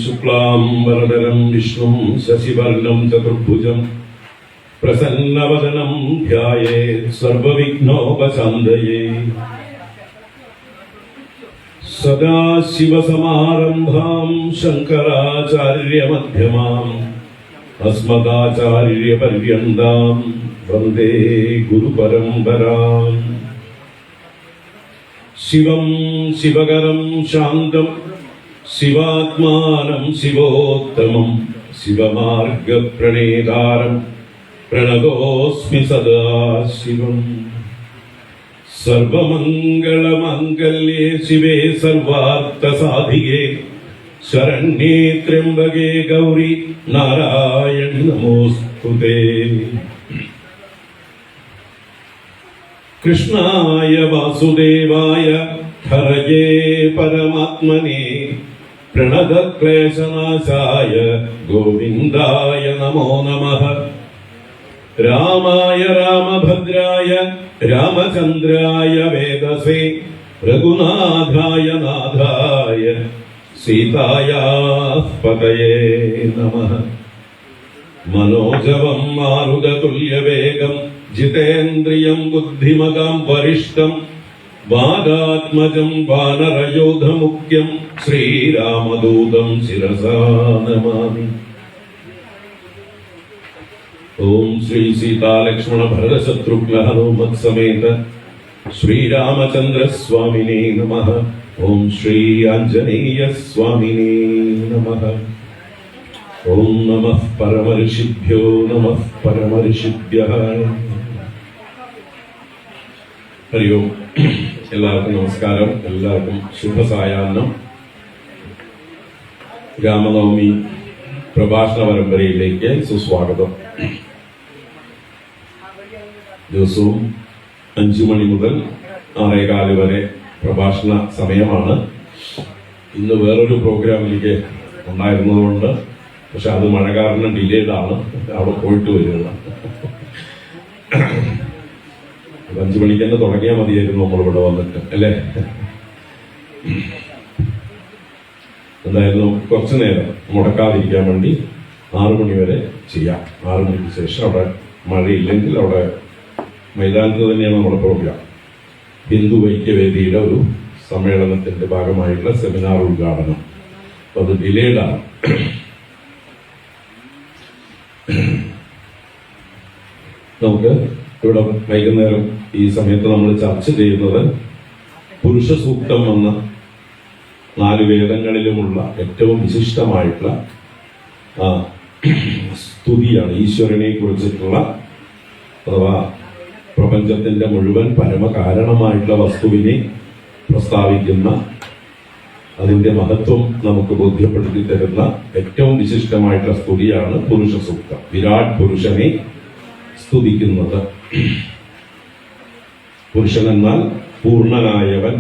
ശുക്ലാംബരധരം വിഷ്ണും ശശിവർണം ചതുർഭുജം പ്രസന്നവദനം ധ്യായേത് സർവവിഘ്നോപശാന്തയേ. സദാശിവസമാരംഭാം ശങ്കരാചാര്യമധ്യമാം അസ്മദാചാര്യപര്യന്താം വന്ദേ ഗുരുപരമ്പരാം. ശിവം ശിവകരം ശാന്തം ശിവാത്മാനം ശിവോത്തമം ശിവമാർഗപ്രണേതാരം പ്രണതോസ്മി സദാശിവം. സർവമംഗളമംഗല്യേ ശിവേ സർവാർത്ഥസാധികേ ശരണ്യേ ത്രയംബകേ ഗൗരി നാരായണി നമോസ്തുതേ. കൃഷ്ണായ വാസുദേവായ ഹരയേ പരമാത്മനേ പ്രണതക്ലേശനാശായ ഗോവിന്ദായ നമോ നമഃ. രാമായ രാമഭദ്രായ രാമചന്ദ്രായ വേദസേ രഘുനാഥായ നാഥായ സീതായാഃ പതയേ നമഃ. മനോജവം മാരുതതുല്യവേഗം ജിതേന്ദ്രിയം ബുദ്ധിമതാം വരിഷ്ഠം വാദാത്മജം വാനരയോധമുഖ്യം ശ്രീരാമദൂതം ശിരസാ നമാമി. ഓം ശ്രീ സീതാലക്ഷ്മണ ഭരതശത്രുഘ്ന ഹനുമത് സമേത ശ്രീരാമചന്ദ്ര സ്വാമിനേ നമഃ. ഓം ശ്രീ ആഞ്ജനേയ സ്വാമിനേ നമഃ. ഓം നമഃ പരമർഷിഭ്യോ നമഃ പരമർഷിഭ്യഃ. ഹരി ഓം. എല്ലാവർക്കും നമസ്കാരം. എല്ലാവർക്കും ശുഭസായാഹ്നം. രാമനവമി പ്രഭാഷണ പരമ്പരയിലേക്ക് സുസ്വാഗതം. ദിവസവും 5 മണി മുതൽ 6:15 വരെ പ്രഭാഷണ സമയമാണ്. ഇന്ന് വേറൊരു പ്രോഗ്രാമിലേക്ക് ഉണ്ടായിരുന്നതുകൊണ്ട്, പക്ഷെ അത് മഴ കാരണം ഡിലേഡാണ്, അവിടെ പോയിട്ട് വരിക. 5 മണിക്ക് തന്നെ തുടങ്ങിയാൽ മതിയായിരുന്നു നമ്മളിവിടെ വന്നിട്ട്, അല്ലേ? എന്തായാലും കുറച്ചു നേരം മുടക്കാതിരിക്കാൻ വേണ്ടി 6 മണി വരെ ചെയ്യാം. 6 മണിക്ക് ശേഷം അവിടെ മഴയില്ലെങ്കിൽ അവിടെ മൈതാനത്ത് തന്നെയാണ് നമ്മുടെ പ്രോഗ്രാം. ഹിന്ദു ഐക്യവേദിയുടെ ഒരു സമ്മേളനത്തിന്റെ ഭാഗമായിട്ടുള്ള സെമിനാർ ഉദ്ഘാടനം. അപ്പൊ അത് ഡിലേഡാണ്. നമുക്ക് ഇവിടെ വൈകുന്നേരം ഈ സമയത്ത് നമ്മൾ ചർച്ച ചെയ്യുന്നത് പുരുഷ സൂക്തം എന്ന 4 വേദങ്ങളിലുമുള്ള ഏറ്റവും വിശിഷ്ടമായിട്ടുള്ള സ്തുതിയാണ്. ഈശ്വരനെ കുറിച്ചിട്ടുള്ള, അഥവാ പ്രപഞ്ചത്തിന്റെ മുഴുവൻ പരമകാരണമായിട്ടുള്ള വസ്തുവിനെ പ്രസ്താവിക്കുന്ന, അതിന്റെ മഹത്വം നമുക്ക് ബോധ്യപ്പെടുത്തി തരുന്ന ഏറ്റവും വിശിഷ്ടമായിട്ടുള്ള സ്തുതിയാണ് പുരുഷ സൂക്തം. വിരാട് പുരുഷനെ സ്തുതിക്കുന്നത്. പുരുഷൻ എന്നാൽ പൂർണ്ണനായവൻ,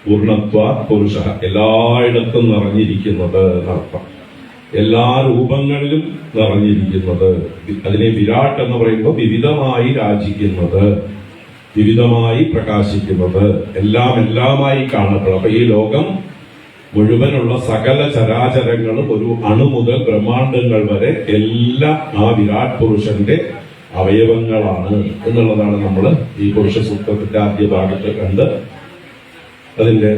പൂർണ്ണത്വ പുരുഷ, എല്ലായിടത്തും നിറഞ്ഞിരിക്കുന്നത് എന്നർത്ഥം. എല്ലാ രൂപങ്ങളിലും നിറഞ്ഞിരിക്കുന്നത്. അതിനെ വിരാട് എന്ന് പറയുമ്പോൾ വിവിധമായി രാജിക്കുന്നത്, വിവിധമായി പ്രകാശിക്കുന്നത്, എല്ലാം എല്ലാമായി കാണപ്പെടും. അപ്പൊ ഈ ലോകം മുഴുവനുള്ള സകല ചരാചരങ്ങളും, ഒരു അണു മുതൽ ബ്രഹ്മാണ്ടങ്ങൾ വരെ എല്ലാം ആ വിരാട് പുരുഷന്റെ അവയവങ്ങളാണ് എന്നുള്ളതാണ് നമ്മൾ ഈ പുരുഷ സൂക്തത്തിന്റെ ആദ്യ ഭാഗത്ത് കണ്ട് അതിന്റെ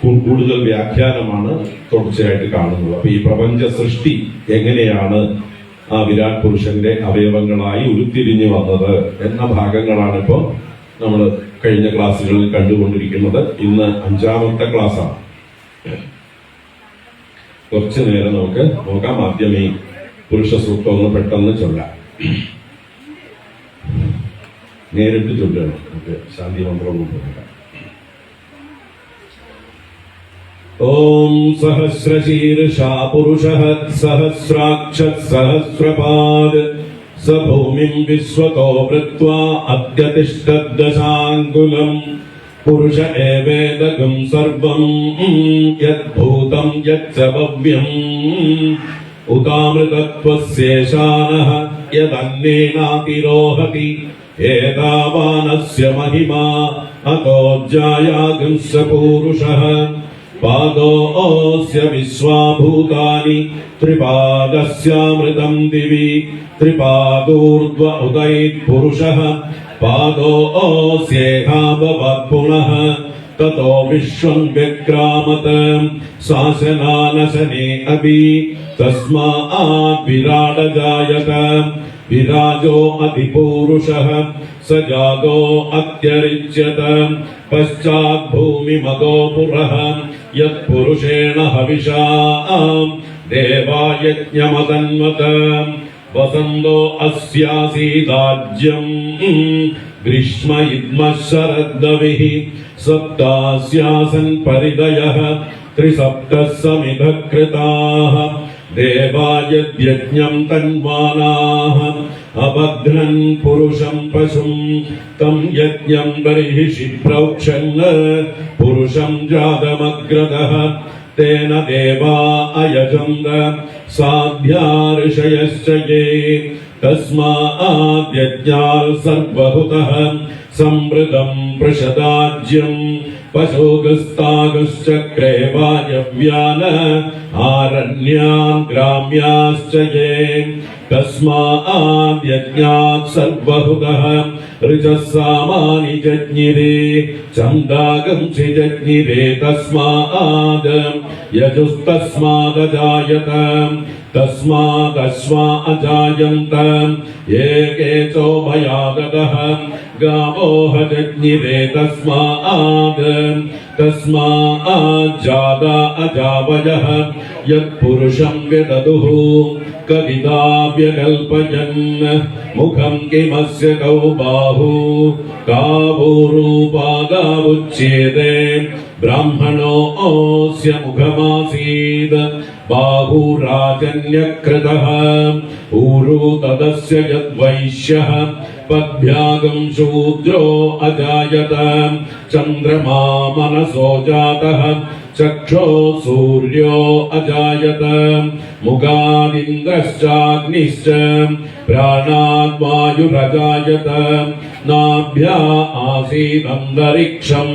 കൂടുതൽ വ്യാഖ്യാനമാണ് തുടർച്ചയായിട്ട് കാണുന്നത്. അപ്പൊ ഈ പ്രപഞ്ച സൃഷ്ടി എങ്ങനെയാണ് ആ വിരാട് പുരുഷന്റെ അവയവങ്ങളായി ഉരുത്തിരിഞ്ഞു വന്നത് എന്ന ഭാഗങ്ങളാണ് ഇപ്പോ നമ്മൾ കഴിഞ്ഞ ക്ലാസ്സുകളിൽ കണ്ടുകൊണ്ടിരിക്കുന്നത്. ഇന്ന് 5ാമത്തെ ക്ലാസ്സാണ്. കുറച്ചു നേരം നമുക്ക് നോക്കാം. ആദ്യമേ പുരുഷ സൂക്തം ഒന്ന് പെട്ടെന്ന് ചൊല്ലാം. നേരിട്ട് ചൊല്ലണം. നമുക്ക് ശാന്തി മന്ത്രം നോക്കാം. ഓം സഹസ്രശീർഷാ പുരുഷഃ സഹസ്രാക്ഷഃ സഹസ്രപാദ് स भूमिं विश्वतो वृत्वा अद्यतिष्ठद्दशाङ्गुलम् पुरुष एवेदगं सर्वं यद्भूतं यच्च भव्यम् उतामृतत्वस्येषानः यदन्नेनातिरोहति एतावानस्य महिमा अतोऽज्जायागंस्य पूरुषः പാദോऽस्य विश्वाभूतानि त्रिपादस्यामृतं दिवि त्रिपादोर्ध्व उदयित्पुरुषः पादोऽस्येहाभवत् पुनः ततो विश्वं व्यक्रामत शासनानशने अपि तस्मात् विराट जायत विराजो अधिपूरुषः स जातो अत्यरिच्यत पश्चात् भूमिमदो पुरः यत्पुरुषेण हविषा देवायज्ञमदन्वत वसन्तो अस्यासीदाज्यम् ग्रीष्म इद्मः शरद्दविः सप्तास्यासन् परिदयः त्रिसप्तः समिधः कृताः देवायज्ञं तन्वानाः अबध्नन् पुरुषं पशुं तं यज्ञं बर्हिषि प्रोक्षन् पुरुषं जातमग्रतः तेन देवा अयजन्त साध्या ऋषयश्च ये तस्माद् यज्ञात् सर्वभूतः संवृतं पृषदाज्यं पशुगस्तागश्चक्रे वायव्यान् आरण्यान् ग्राम्याश्च ये तस्माद् यज्ञात् सर्वभूतः ऋचः सामानि जज्ञिरे छन्दागंसि जज्ञिरे तस्माद् यजुस्तस्मादजायत तस्मादश्वा अजायन्त ये केचोभयागतः गावोह जज्ञिरे तस्माज्जाता अजावयः यत्पुरुषं व्यददुः कविता व्यकल्पयन् मुखं किमस्य कौ बाहु कावूरूपादावुच्येते ब्राह्मणोऽस्य मुखमासीत् बाहुराजन्यकृतः ऊरु तदस्य यद्वैश्यः पद्भ्यागं शूद्रो अजायत चन्द्रमा मनसो जातः चक्षो सूर्यो अजायत मुखादिन्द्रश्चाग्निश्च प्राणाद् वायुरजायत नाभ्या आसीदन्तरिक्षं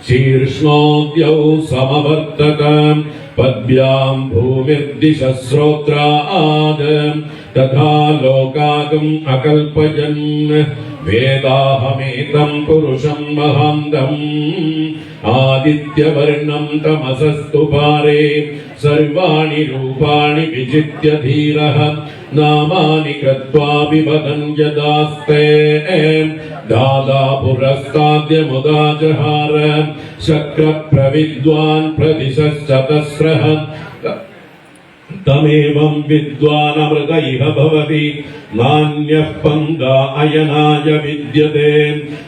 शीर्ष्णोद्यौ समवर्तत पद्भ्यां भूमिर्दिशः श्रोत्राद् तथा लोकागम् अकल्पयन् वेदाहमेतं पुरुषं महान्तम् आदित्यवर्णं तमसस्तु पारे सर्वाणि रूपाणि विजित्य धीरः नामानि कृत्वापि वदन् यदास्ते दादा पुरस्ताद्यमुदा जहार शक्रप्रविद्वान् प्रतिशश्चतस्रः तमेवं विद्वानमृत इह भवति नान्यः पन्था अयनाय विद्यते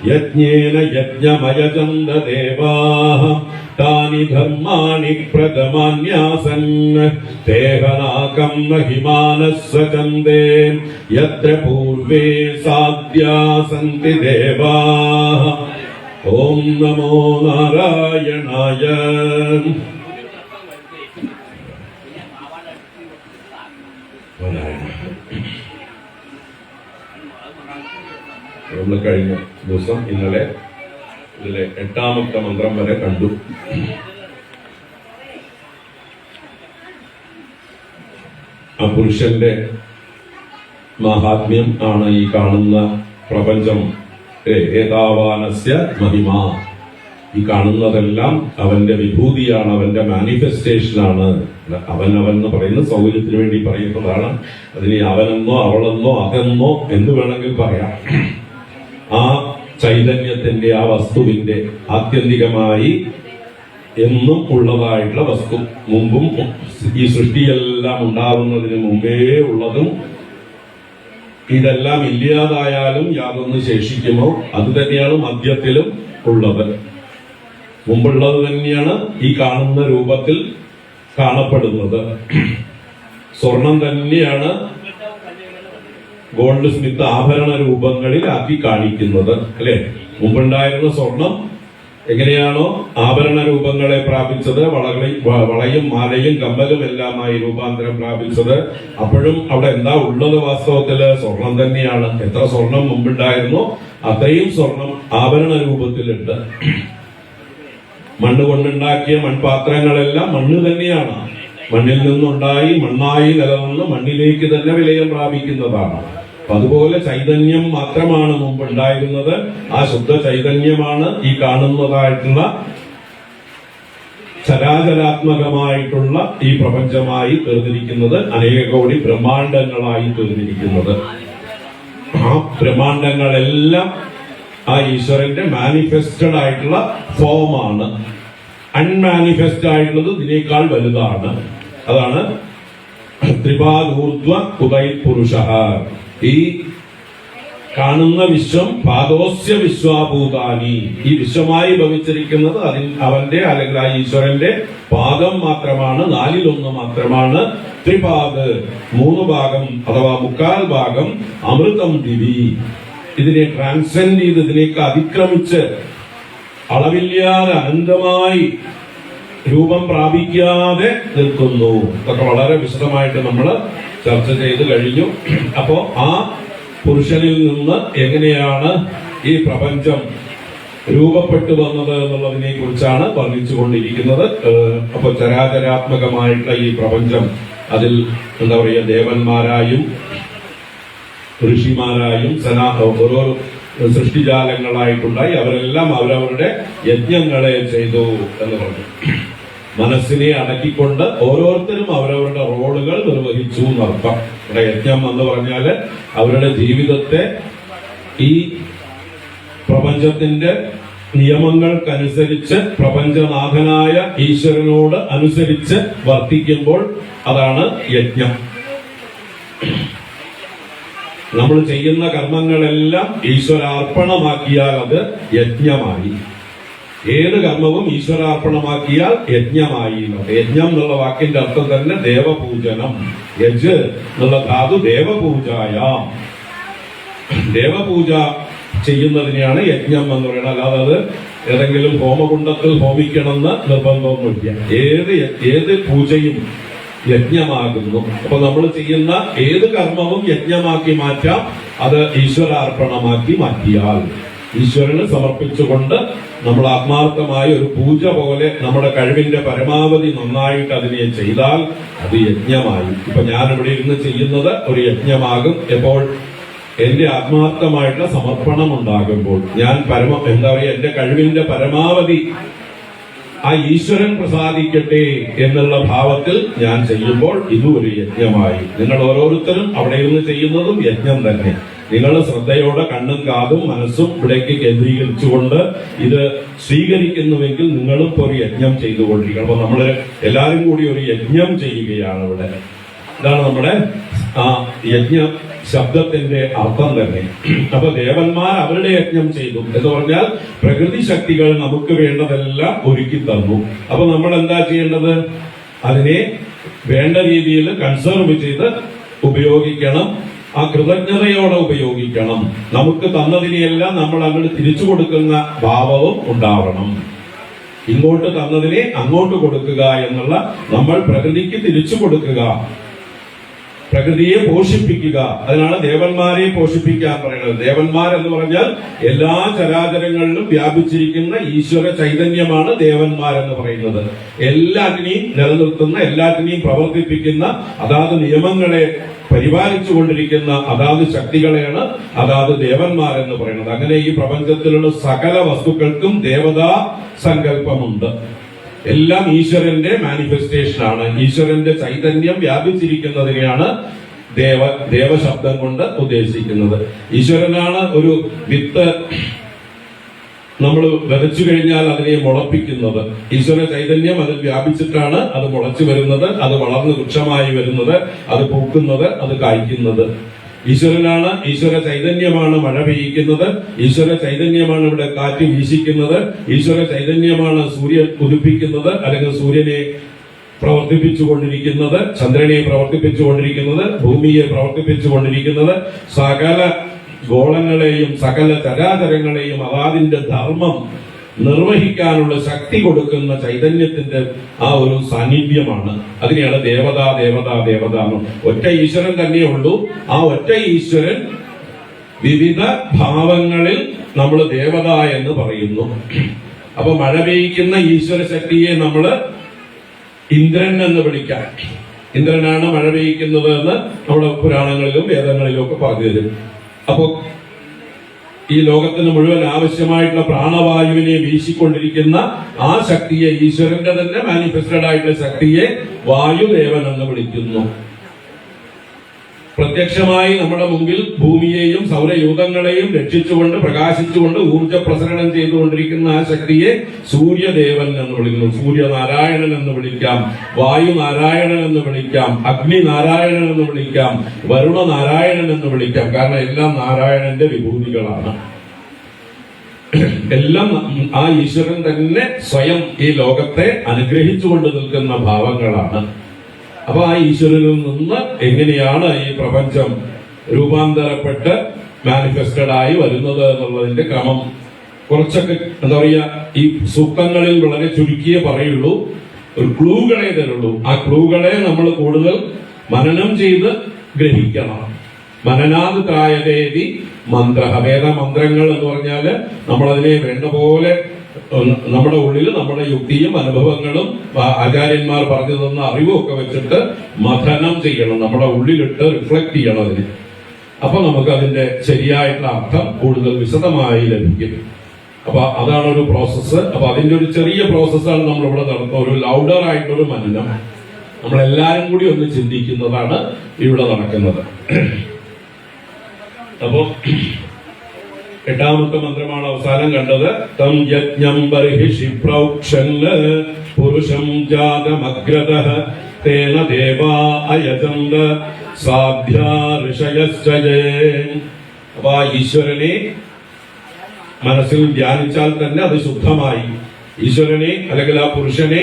यज्ञेन यज्ञमयजन्त देवाः तानि धर्माणि प्रथमान्यासन् तेहनाकं न हिमानः सचन्दे यत्र पूर्वे साद्या सन्ति देवाः ॐ नमो नारायणाय നമ്മൾ കഴിഞ്ഞ ദിവസം ഇന്നലെ ഇതിലെ 8ാമത്തെ മന്ത്രം വരെ കണ്ടു. ആ പുരുഷന്റെ മഹാത്മ്യം ആണ് ഈ കാണുന്ന പ്രപഞ്ചം. ഏതാവാനസ്യ മഹിമ, ഈ കാണുന്നതെല്ലാം അവന്റെ വിഭൂതിയാണ്, അവന്റെ മാനിഫെസ്റ്റേഷനാണ്. അവൻ എന്ന് പറയുന്ന സൗകര്യത്തിന് വേണ്ടി പറയുന്നതാണ്. അതിന് അവനെന്നോ അവളെന്നോ അതെന്നോ എന്ന് വേണമെങ്കിൽ പറയാം. ആ ചൈതന്യത്തിന്റെ, ആ വസ്തുവിന്റെ ആത്യന്തികമായി എന്നും ഉള്ളതായിട്ടുള്ള വസ്തു, മുമ്പും ഈ സൃഷ്ടിയെല്ലാം ഉണ്ടാവുന്നതിന് മുമ്പേ ഉള്ളതും, ഇതെല്ലാം ഇല്ലാതായാലും യാതൊന്ന് ശേഷിക്കുമോ അത് തന്നെയാണ് മധ്യത്തിലും ഉള്ളത്. മുമ്പുള്ളത് തന്നെയാണ് ഈ കാണുന്ന രൂപത്തിൽ കാണപ്പെടുന്നത്. സ്വർണം തന്നെയാണ് ഗോൾഡ് സ്മിത്ത് ആഭരണ രൂപങ്ങളിൽ ആക്കി കാണിക്കുന്നത്, അല്ലെ? മുമ്പുണ്ടായിരുന്ന സ്വർണം എങ്ങനെയാണോ ആഭരണ രൂപങ്ങളെ പ്രാപിച്ചത്, വളയും മാലയും കമ്മലും എല്ലാമായി രൂപാന്തരം പ്രാപിച്ചത്, അപ്പോഴും അവിടെ എന്താ ഉള്ളത്? വാസ്തവത്തില് സ്വർണം തന്നെയാണ്. എത്ര സ്വർണം മുമ്പുണ്ടായിരുന്നോ അത്രയും സ്വർണം ആഭരണ രൂപത്തിലുണ്ട്. മണ്ണ് കൊണ്ടുണ്ടാക്കിയ മൺപാത്രങ്ങളെല്ലാം മണ്ണ് തന്നെയാണ്. മണ്ണിൽ നിന്നുണ്ടായി മണ്ണായി നിലനിന്ന് മണ്ണിലേക്ക് തന്നെ വിലയം പ്രാപിക്കുന്നതാണ്. അപ്പൊ അതുപോലെ ചൈതന്യം മാത്രമാണ് മുമ്പ് ഉണ്ടായിരുന്നത്. ആ ശുദ്ധ ചൈതന്യമാണ് ഈ കാണുന്നതായിട്ടുള്ള ചരാചരാത്മകമായിട്ടുള്ള ഈ പ്രപഞ്ചമായി തീർന്നിരിക്കുന്നത്, അനേക കോടി ബ്രഹ്മാണ്ടങ്ങളായി തീർന്നിരിക്കുന്നത്. ആ ബ്രഹ്മാണ്ടങ്ങളെല്ലാം ആ ഈശ്വരന്റെ മാനിഫെസ്റ്റഡ് ആയിട്ടുള്ള ഫോമാണ്. അൺമാനിഫെസ്റ്റ് ആയിട്ടുള്ളത് ഇതിനേക്കാൾ വലുതാണ്. അതാണ് ത്രിപാദൂർധ്വ ഉദയ പുരുഷ. ഈ കാണുന്ന വിശ്വം പാദോസ്യ വിശ്വാഭൂതാനി, ഈ വിശ്വമായി ഭവിച്ചിരിക്കുന്നത് അവന്റെ അല്ലെങ്കിൽ ആ ഈശ്വരന്റെ പാദം മാത്രമാണ്, 4/1 മാത്രമാണ്. ത്രിപാദ് 3 ഭാഗം അഥവാ 3/4 ഭാഗം അമൃതം ദിവി. ഇതിനെ ട്രാൻസെൻഡ് ചെയ്ത് ഇതിലേക്ക് അതിക്രമിച്ച് അളവില്ലാതെ അനന്തമായി രൂപം പ്രാപിക്കാതെ നിൽക്കുന്നു. ഇതൊക്കെ വളരെ വിശദമായിട്ട് നമ്മൾ ചർച്ച ചെയ്ത് കഴിഞ്ഞു. അപ്പോ ആ പുരുഷനിൽ നിന്ന് എങ്ങനെയാണ് ഈ പ്രപഞ്ചം രൂപപ്പെട്ടു വന്നത് എന്നുള്ളതിനെ കുറിച്ചാണ് വർണ്ണിച്ചുകൊണ്ടിരിക്കുന്നത്. അപ്പൊ ചരാചരാത്മകമായിട്ടുള്ള ഈ പ്രപഞ്ചം, അതിൽ എന്താ പറയുക, ദേവന്മാരായും ഋഷിമാരായും ഓരോ സൃഷ്ടിജാലങ്ങളായിട്ടുണ്ടായി. അവരെല്ലാം അവരവരുടെ യജ്ഞങ്ങളെ ചെയ്തു എന്ന് പറഞ്ഞു. മനസ്സിനെ അടക്കിക്കൊണ്ട് ഓരോരുത്തരും അവരവരുടെ റോളുകൾ നിർവഹിച്ചു എന്നർത്ഥം. ഇവിടെ യജ്ഞം എന്ന് പറഞ്ഞാല് അവരുടെ ജീവിതത്തെ ഈ പ്രപഞ്ചത്തിന്റെ നിയമങ്ങൾക്കനുസരിച്ച് പ്രപഞ്ചനാഥനായ ഈശ്വരനോട് അനുസരിച്ച് വർത്തിക്കുമ്പോൾ അതാണ് യജ്ഞം. നമ്മൾ ചെയ്യുന്ന കർമ്മങ്ങളെല്ലാം ഈശ്വരാർപ്പണമാക്കിയാൽ അത് യജ്ഞമായി. ഏത് കർമ്മവും ഈശ്വരാർപ്പണമാക്കിയാൽ യജ്ഞമായി. യജ്ഞം എന്നുള്ള വാക്കിന്റെ അർത്ഥം തന്നെ ദേവപൂജനം. യജ് എന്നുള്ള ധാതു ദേവപൂജായാം. ദേവപൂജ ചെയ്യുന്നതിനെയാണ് യജ്ഞം എന്ന് പറയുന്നത്. അല്ലാതെ അത് ഏതെങ്കിലും ഹോമകുണ്ടത്തിൽ ഹോമിക്കണമെന്ന് നിർബന്ധമൊന്നുമില്ല. ഏത് പൂജയും യജ്ഞമാകുന്നു. അപ്പൊ നമ്മൾ ചെയ്യുന്ന ഏത് കർമ്മവും യജ്ഞമാക്കി മാറ്റാം. അത് ഈശ്വരാർപ്പണമാക്കി മാറ്റിയാൽ, ഈശ്വരന് സമർപ്പിച്ചുകൊണ്ട് നമ്മൾ ആത്മാർത്ഥമായ ഒരു പൂജ പോലെ നമ്മുടെ കഴിവിന്റെ പരമാവധി നന്നായിട്ട് അതിനെ ചെയ്താൽ അത് യജ്ഞമായി. ഇപ്പൊ ഞാൻ ഇവിടെ ഇരുന്ന് ചെയ്യുന്നത് ഒരു യജ്ഞമാകും. എപ്പോൾ എന്റെ ആത്മാർത്ഥമായിട്ടുള്ള സമർപ്പണം ഉണ്ടാകുമ്പോൾ, ഞാൻ എന്താ പറയുക, എന്റെ കഴിവിന്റെ പരമാവധി ആ ഈശ്വരൻ പ്രസാദിക്കട്ടെ എന്നുള്ള ഭാവത്തിൽ ഞാൻ ചെയ്യുമ്പോൾ ഇതും ഒരു യജ്ഞമായി. നിങ്ങൾ ഓരോരുത്തരും അവിടെ ഇരുന്ന് ചെയ്യുന്നതും യജ്ഞം തന്നെ. നിങ്ങൾ ശ്രദ്ധയോടെ കണ്ണും കാതും മനസ്സും ഇവിടേക്ക് കേന്ദ്രീകരിച്ചുകൊണ്ട് ഇത് സ്വീകരിക്കുന്നുവെങ്കിൽ നിങ്ങളും ഇപ്പോൾ ഒരു യജ്ഞം ചെയ്തുകൊണ്ടിരിക്കണം. അപ്പൊ നമ്മള് എല്ലാവരും കൂടി ഒരു യജ്ഞം ചെയ്യുകയാണ് ഇവിടെ. ഇതാണ് നമ്മുടെ ആ യജ്ഞ ശബ്ദത്തിന്റെ അർത്ഥം തന്നെ. അപ്പൊ ദേവന്മാർ അവരുടെ യജ്ഞം ചെയ്തു എന്ന് പറഞ്ഞാൽ പ്രകൃതി ശക്തികൾ നമുക്ക് വേണ്ടതെല്ലാം ഒരുക്കി തന്നു. അപ്പൊ നമ്മൾ എന്താ ചെയ്യേണ്ടത്? അതിനെ വേണ്ട രീതിയിൽ കൺസർവ് ചെയ്ത് ഉപയോഗിക്കണം. ആ കൃതജ്ഞതയോടെ ഉപയോഗിക്കണം. നമുക്ക് തന്നതിനെയെല്ലാം നമ്മൾ അങ്ങോട്ട് തിരിച്ചു കൊടുക്കുന്ന ഭാവവും ഉണ്ടാവണം. ഇങ്ങോട്ട് തന്നതിനെ അങ്ങോട്ട് കൊടുക്കുക എന്നുള്ള, നമ്മൾ പ്രകൃതിക്ക് തിരിച്ചു കൊടുക്കുക, പ്രകൃതിയെ പോഷിപ്പിക്കുക. അതിനാണ് ദേവന്മാരെ പോഷിപ്പിക്കാൻ പറയുന്നത്. ദേവന്മാർ എന്ന് പറഞ്ഞാൽ എല്ലാ ചരാചരങ്ങളിലും വ്യാപിച്ചിരിക്കുന്ന ഈശ്വര ചൈതന്യമാണ് ദേവന്മാരെന്ന് പറയുന്നത്. എല്ലാറ്റിനെയും നിലനിർത്തുന്ന, എല്ലാറ്റിനെയും പ്രവർത്തിപ്പിക്കുന്ന, അതാത് നിയമങ്ങളെ പരിപാലിച്ചുകൊണ്ടിരിക്കുന്ന അതാത് ശക്തികളെയാണ് അതാത് ദേവന്മാരെന്ന് പറയുന്നത്. അങ്ങനെ ഈ പ്രപഞ്ചത്തിലുള്ള സകല വസ്തുക്കൾക്കും ദേവതാ സങ്കല്പമുണ്ട്. എല്ലാം ഈശ്വരന്റെ മാനിഫെസ്റ്റേഷനാണ്. ഈശ്വരന്റെ ചൈതന്യം വ്യാപിച്ചിരിക്കുന്നതിനെയാണ് ദേവശബ്ദം കൊണ്ട് ഉദ്ദേശിക്കുന്നത്. ഈശ്വരനാണ് ഒരു വിത്ത് നമ്മൾ വിതച്ചു കഴിഞ്ഞാൽ അതിനെ മുളപ്പിക്കുന്നത്. ഈശ്വര ചൈതന്യം അതിൽ വ്യാപിച്ചിട്ടാണ് അത് മുളച്ചു വരുന്നത്, അത് വളർന്ന് വൃക്ഷമായി വരുന്നത്, അത് പൂക്കുന്നത്, അത് കായ്ക്കുന്നത്. ഈശ്വരനാണ്, ഈശ്വര ചൈതന്യമാണ് മഴ പെയ്യിക്കുന്നത്, ഈശ്വര ചൈതന്യമാണ് ഇവിടെ കാറ്റ് വീശിക്കുന്നത്, ഈശ്വര ചൈതന്യമാണ് സൂര്യൻ ഉദിപ്പിക്കുന്നത്, അല്ലെങ്കിൽ സൂര്യനെ പ്രവർത്തിപ്പിച്ചുകൊണ്ടിരിക്കുന്നത്, ചന്ദ്രനെ പ്രവർത്തിപ്പിച്ചുകൊണ്ടിരിക്കുന്നത്, ഭൂമിയെ പ്രവർത്തിപ്പിച്ചുകൊണ്ടിരിക്കുന്നത്. സകല ഗോളങ്ങളെയും സകല ചരാചരങ്ങളെയും അതാതിന്റെ ധർമ്മം നിർവഹിക്കാനുള്ള ശക്തി കൊടുക്കുന്ന ചൈതന്യത്തിന്റെ ആ ഒരു സാന്നിധ്യമാണ്. അതിനെയാണ് ദേവത ദേവത ദേവത എന്ന്. ഒറ്റ ഈശ്വരൻ തന്നെയുള്ളൂ. ആ ഒറ്റ ഈശ്വരൻ വിവിധ ഭാവങ്ങളിൽ നമ്മൾ ദേവത എന്ന് പറയുന്നു. അപ്പൊ മഴ പെയ്യിക്കുന്ന ഈശ്വര ശക്തിയെ നമ്മള് ഇന്ദ്രൻ എന്ന് വിളിക്കാം. ഇന്ദ്രനാണ് മഴ പെയ്യിക്കുന്നത് എന്ന് നമ്മുടെ പുരാണങ്ങളിലും വേദങ്ങളിലും ഒക്കെ പറഞ്ഞു തരും. അപ്പോ ഈ ലോകത്തിന് മുഴുവൻ ആവശ്യമായിട്ടുള്ള പ്രാണവായുവിനെ വീശിക്കൊണ്ടിരിക്കുന്ന ആ ശക്തിയെ, ഈശ്വരന്റെ തന്നെ മാനിഫെസ്റ്റഡ് ആയിട്ടുള്ള ശക്തിയെ വായുദേവൻ എന്ന് വിളിക്കുന്നു. പ്രത്യക്ഷമായി നമ്മുടെ മുമ്പിൽ ഭൂമിയെയും സൗരയൂഥങ്ങളെയും രക്ഷിച്ചുകൊണ്ട് പ്രകാശിച്ചുകൊണ്ട് ഊർജ പ്രസരണം ചെയ്തുകൊണ്ടിരിക്കുന്ന ആ ശക്തിയെ സൂര്യദേവൻ എന്ന് വിളിക്കുന്നു. സൂര്യനാരായണൻ എന്ന് വിളിക്കാം, വായുനാരായണൻ എന്ന് വിളിക്കാം, അഗ്നി നാരായണൻ എന്ന് വിളിക്കാം, വരുണ നാരായണൻ എന്ന് വിളിക്കാം. കാരണം എല്ലാം നാരായണന്റെ വിഭൂതികളാണ്. എല്ലാം ആ ഈശ്വരൻ തന്നെ സ്വയം ഈ ലോകത്തെ അനുഗ്രഹിച്ചുകൊണ്ട് നിൽക്കുന്ന ഭാവങ്ങളാണ്. അപ്പൊ ആ ഈശ്വരനിൽ നിന്ന് എങ്ങനെയാണ് ഈ പ്രപഞ്ചം രൂപാന്തരപ്പെട്ട് മാനിഫെസ്റ്റഡ് ആയി വരുന്നത് എന്നുള്ളതിന്റെ ക്രമം കുറച്ചൊക്കെ എന്താ പറയുക, ഈ സൂക്തങ്ങളിൽ വളരെ ചുരുക്കിയേ പറയുള്ളൂ, ഒരു ക്ലൂകളെ തരുള്ളൂ. ആ ക്ലൂകളെ നമ്മൾ കൂടുതൽ മനനം ചെയ്ത് ഗ്രഹിക്കണം. മനനാത് കായതേതി മന്ത്ര, വേദമന്ത്രങ്ങൾ എന്ന് പറഞ്ഞാല് നമ്മളതിനെ വേണ്ട പോലെ നമ്മുടെ ഉള്ളിൽ നമ്മുടെ യുക്തിയും അനുഭവങ്ങളും ആചാര്യന്മാർ പറഞ്ഞു തന്ന അറിവും ഒക്കെ വെച്ചിട്ട് മഥനം ചെയ്യണം, നമ്മുടെ ഉള്ളിലിട്ട് റിഫ്ലക്ട് ചെയ്യണം അതിന്. അപ്പൊ നമുക്ക് അതിന്റെ ശരിയായിട്ടുള്ള അർത്ഥം കൂടുതൽ വിശദമായി ലഭിക്കും. അപ്പൊ അതാണ് ഒരു പ്രോസസ്സ്. അപ്പൊ അതിന്റെ ഒരു ചെറിയ പ്രോസസ്സാണ് നമ്മളിവിടെ നടത്തുന്നത്. ഒരു ലൗഡർ ആയിട്ടൊരു മനനം നമ്മളെല്ലാരും കൂടി ഒന്ന് ചിന്തിക്കുന്നതാണ് ഇവിടെ നടക്കുന്നത്. അപ്പോ എട്ടാമത്തെ മന്ത്രമാണ് അവസാനം കണ്ടത്. തം യജ്ഞം ബർഹിഷി പ്രൗക്ഷന് പുരുഷം ജാതമഗ്രതഃ തേന ദേവാ അയജന്ത സാധ്യാ ഋഷയശ്ചയേ. അപ്പൊ ആ ഈശ്വരനെ മനസ്സിൽ ധ്യാനിച്ചാൽ തന്നെ അത് ശുദ്ധമായി. ഈശ്വരനെ അല്ലെങ്കിൽ ആ പുരുഷനെ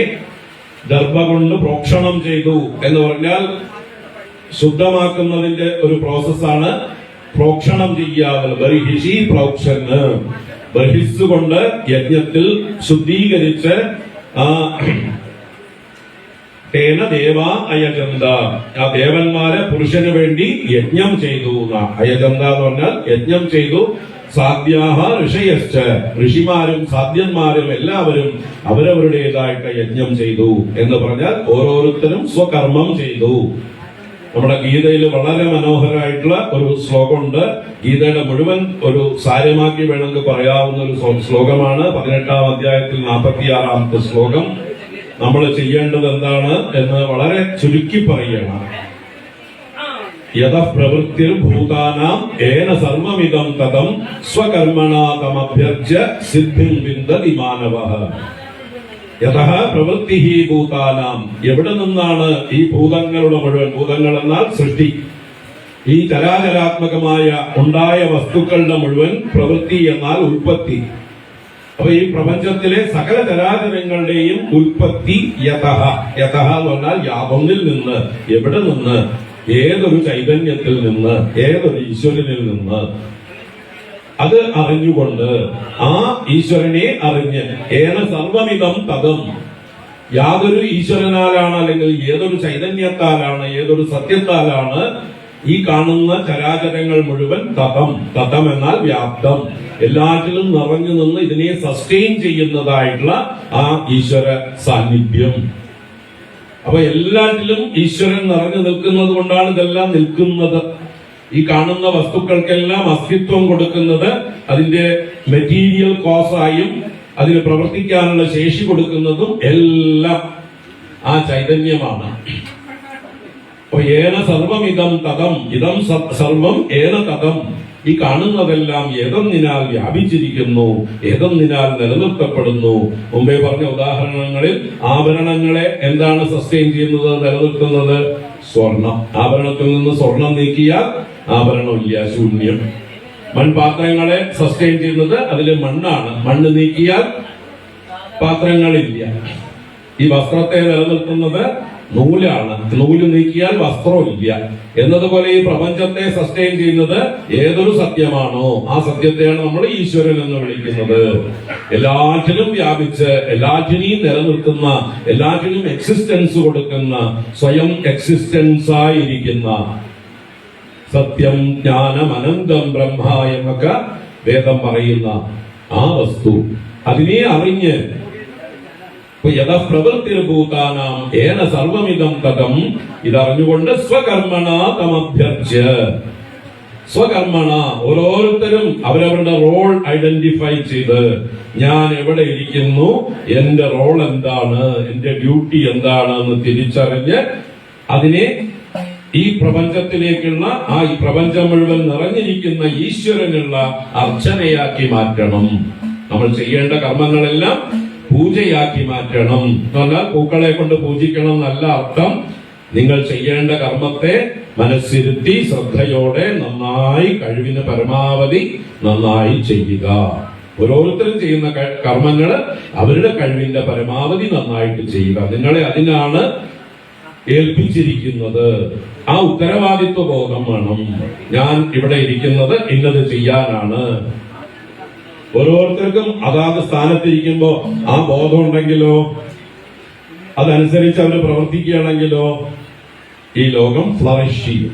ദർഭ കൊണ്ട് പ്രോക്ഷണം ചെയ്തു എന്ന് പറഞ്ഞാൽ ശുദ്ധമാക്കുന്നതിന്റെ ഒരു പ്രോസസ്സാണ് പ്രോക്ഷണം ചെയ്യാതെ. ബർഹിഷി പ്രോക്ഷന്, ബർഹിസ്സുകൊണ്ട് യജ്ഞത്തിൽ ശുദ്ധീകരിച്ച് ആ തേന ദേവാ അയജന്ത, ആ ദേവന്മാരെ പുരുഷന് വേണ്ടി യജ്ഞം ചെയ്തു. അയജന്ത എന്ന് പറഞ്ഞാൽ യജ്ഞം ചെയ്തു. സാധ്യാഹ ഋഷയശ്ച, ഋഷിമാരും സാധ്യന്മാരും എല്ലാവരും അവരവരുടേതായിട്ട് യജ്ഞം ചെയ്തു എന്ന് പറഞ്ഞാൽ ഓരോരുത്തരും സ്വകർമ്മം ചെയ്തു. നമ്മുടെ ഗീതയിൽ വളരെ മനോഹരമായിട്ടുള്ള ഒരു ശ്ലോകമുണ്ട്. ഗീതയുടെ മുഴുവൻ ഒരു സാരമാക്കി വേണമെങ്കിൽ പറയാവുന്ന ഒരു ശ്ലോകമാണ്. 18-ാം അധ്യായത്തിൽ 46-ാമത്തെ ശ്ലോകം. നമ്മൾ ചെയ്യേണ്ടത് എന്താണ് എന്ന് വളരെ ചുരുക്കി പറയുകയാണ്. യഥ പ്രവൃത്തിർ ഭൂതാനാം ഏന സർവമിദം തതം സ്വകർമ്മണാ തമഭ്യർജ്യ സിദ്ധിം വിന്ദതി മാനവഃ. യഥഃ പ്രവൃത്തി ഭൂതാനാം, എവിടെ നിന്നാണ് ഈ ഭൂതങ്ങളുടെ മുഴുവൻ, ഭൂതങ്ങൾ എന്നാൽ സൃഷ്ടി, ഈ ചരാചരാത്മകമായ ഉണ്ടായ വസ്തുക്കളുടെ മുഴുവൻ പ്രവൃത്തി എന്നാൽ ഉൽപ്പത്തി. അപ്പൊ ഈ പ്രപഞ്ചത്തിലെ സകല ചരാചരങ്ങളുടെയും ഉൽപ്പത്തി യഥഃ. യഥഃ എന്ന് പറഞ്ഞാൽ യാതൊന്നിൽ നിന്ന്, എവിടെ നിന്ന്, ഏതൊരു ചൈതന്യത്തിൽ നിന്ന്, ഏതൊരു ഈശ്വരനിൽ നിന്ന്. അത് അറിഞ്ഞുകൊണ്ട് ആ ഈശ്വരനെ അറിഞ്ഞ് ഏന സർവമിതം തതം, യാതൊരു ഈശ്വരനാലാണ് അല്ലെങ്കിൽ ഏതൊരു ചൈതന്യത്താലാണ്, ഏതൊരു സത്യത്താലാണ് ഈ കാണുന്ന ചരാചരങ്ങൾ മുഴുവൻ തതം. തതം എന്നാൽ വ്യാപ്തം, എല്ലാറ്റിലും നിറഞ്ഞു നിന്ന് ഇതിനെ സസ്റ്റെയിൻ ചെയ്യുന്നതായിട്ടുള്ള ആ ഈശ്വര സാന്നിധ്യം. അപ്പൊ എല്ലാറ്റിലും ഈശ്വരൻ നിറഞ്ഞു നിൽക്കുന്നത് കൊണ്ടാണ് ഇതെല്ലാം നിൽക്കുന്നത്. ഈ കാണുന്ന വസ്തുക്കൾക്കെല്ലാം അസ്തിത്വം കൊടുക്കുന്നത്, അതിന്റെ മെറ്റീരിയൽ കോസായും അതിന് പ്രവർത്തിക്കാനുള്ള ശേഷി കൊടുക്കുന്നതും എല്ലാം ആ ചൈതന്യമാണ്. അപ്പൊ ഏന സർവമിതം തതം, ഇതം സർവം ഏന തതം, ഈ കാണുന്നതെല്ലാം ഏതൊന്നിനാൽ വ്യാപിച്ചിരിക്കുന്നു, ഏതൊന്നിനാൽ നിലനിർത്തപ്പെടുന്നു. മുമ്പേ പറഞ്ഞ ഉദാഹരണങ്ങളിൽ ആഭരണങ്ങളെ എന്താണ് സസ്റ്റെയിൻ ചെയ്യുന്നത്, നിലനിർത്തുന്നത്? സ്വർണം. ആഭരണത്തിൽ നിന്ന് സ്വർണം നീക്കിയാൽ ആഭരണമില്ല, ശൂന്യം. മൺപാത്രങ്ങളെ സസ്റ്റെയിൻ ചെയ്യുന്നത് അതിലെ മണ്ണാണ്, മണ്ണ് നീക്കിയാൽ പാത്രങ്ങളില്ല. ഈ വസ്ത്രത്തെ നിലനിർത്തുന്നത് നൂലാണ്, നൂല് നീക്കിയാൽ വസ്ത്രമില്ല. എന്നതുപോലെ ഈ പ്രപഞ്ചത്തെ സസ്റ്റെയിൻ ചെയ്യുന്നത് ഏതൊരു സത്യമാണോ ആ സത്യത്തെയാണ് നമ്മൾ ഈശ്വരൻ എന്ന് വിളിക്കുന്നത്. എല്ലാറ്റിലും വ്യാപിച്ച് എല്ലാറ്റിനെയും നിലനിർത്തുന്ന, എല്ലാറ്റിനും എക്സിസ്റ്റൻസ് കൊടുക്കുന്ന, സ്വയം എക്സിസ്റ്റൻസ് ആയിരിക്കുന്ന സത്യം ജ്ഞാനം അനന്തം ബ്രഹ്മ എന്നൊക്കെ വേദം പറയുന്ന ആ വസ്തു, അതിനെ അറിഞ്ഞ് യഥപ്രവൃത്തിർഭൂതാനാം ഏന സർവമിദം തതം, ഇതറിഞ്ഞുകൊണ്ട് സ്വകർമ്മണ തമഭ്യർച്ച്യ, സ്വകർമ്മണ ഓരോരുത്തരും അവരവരുടെ റോൾ ഐഡന്റിഫൈ ചെയ്ത് ഞാൻ എവിടെ ഇരിക്കുന്നു, എന്റെ റോൾ എന്താണ്, എന്റെ ഡ്യൂട്ടി എന്താണ് എന്ന് തിരിച്ചറിഞ്ഞ് അതിനെ ഈ പ്രപഞ്ചത്തിലേക്കുള്ള ഈ പ്രപഞ്ചം മുഴുവൻ നിറഞ്ഞിരിക്കുന്ന ഈശ്വരനുള്ള അർച്ചനയാക്കി മാറ്റണം. നമ്മൾ ചെയ്യേണ്ട കർമ്മങ്ങളെല്ലാം പൂജയാക്കി മാറ്റണം എന്ന് പറഞ്ഞാൽ പൂക്കളെ കൊണ്ട് പൂജിക്കണം എന്നല്ല അർത്ഥം. നിങ്ങൾ ചെയ്യേണ്ട കർമ്മത്തെ മനസ്സിരുത്തി ശ്രദ്ധയോടെ നന്നായി കഴിവിന് പരമാവധി നന്നായി ചെയ്യുക. ഓരോരുത്തരും ചെയ്യുന്ന കർമ്മങ്ങൾ അവരുടെ കഴിവിന്റെ പരമാവധി നന്നായിട്ട് ചെയ്യുക. നിങ്ങളെ അതിനാണ് ഏൽപ്പിച്ചിരിക്കുന്നത്. ആ ഉത്തരവാദിത്വ ബോധം വേണം. ഞാൻ ഇവിടെ ഇരിക്കുന്നത് ഇന്നത് ചെയ്യാനാണ്. ഓരോരുത്തർക്കും അതാത് സ്ഥാനത്തിരിക്കുമ്പോ ആ ബോധം ഉണ്ടെങ്കിലോ അതനുസരിച്ച് അവർ പ്രവർത്തിക്കുകയാണെങ്കിലോ ഈ ലോകം ഫ്ലറിഷ് ചെയ്യും.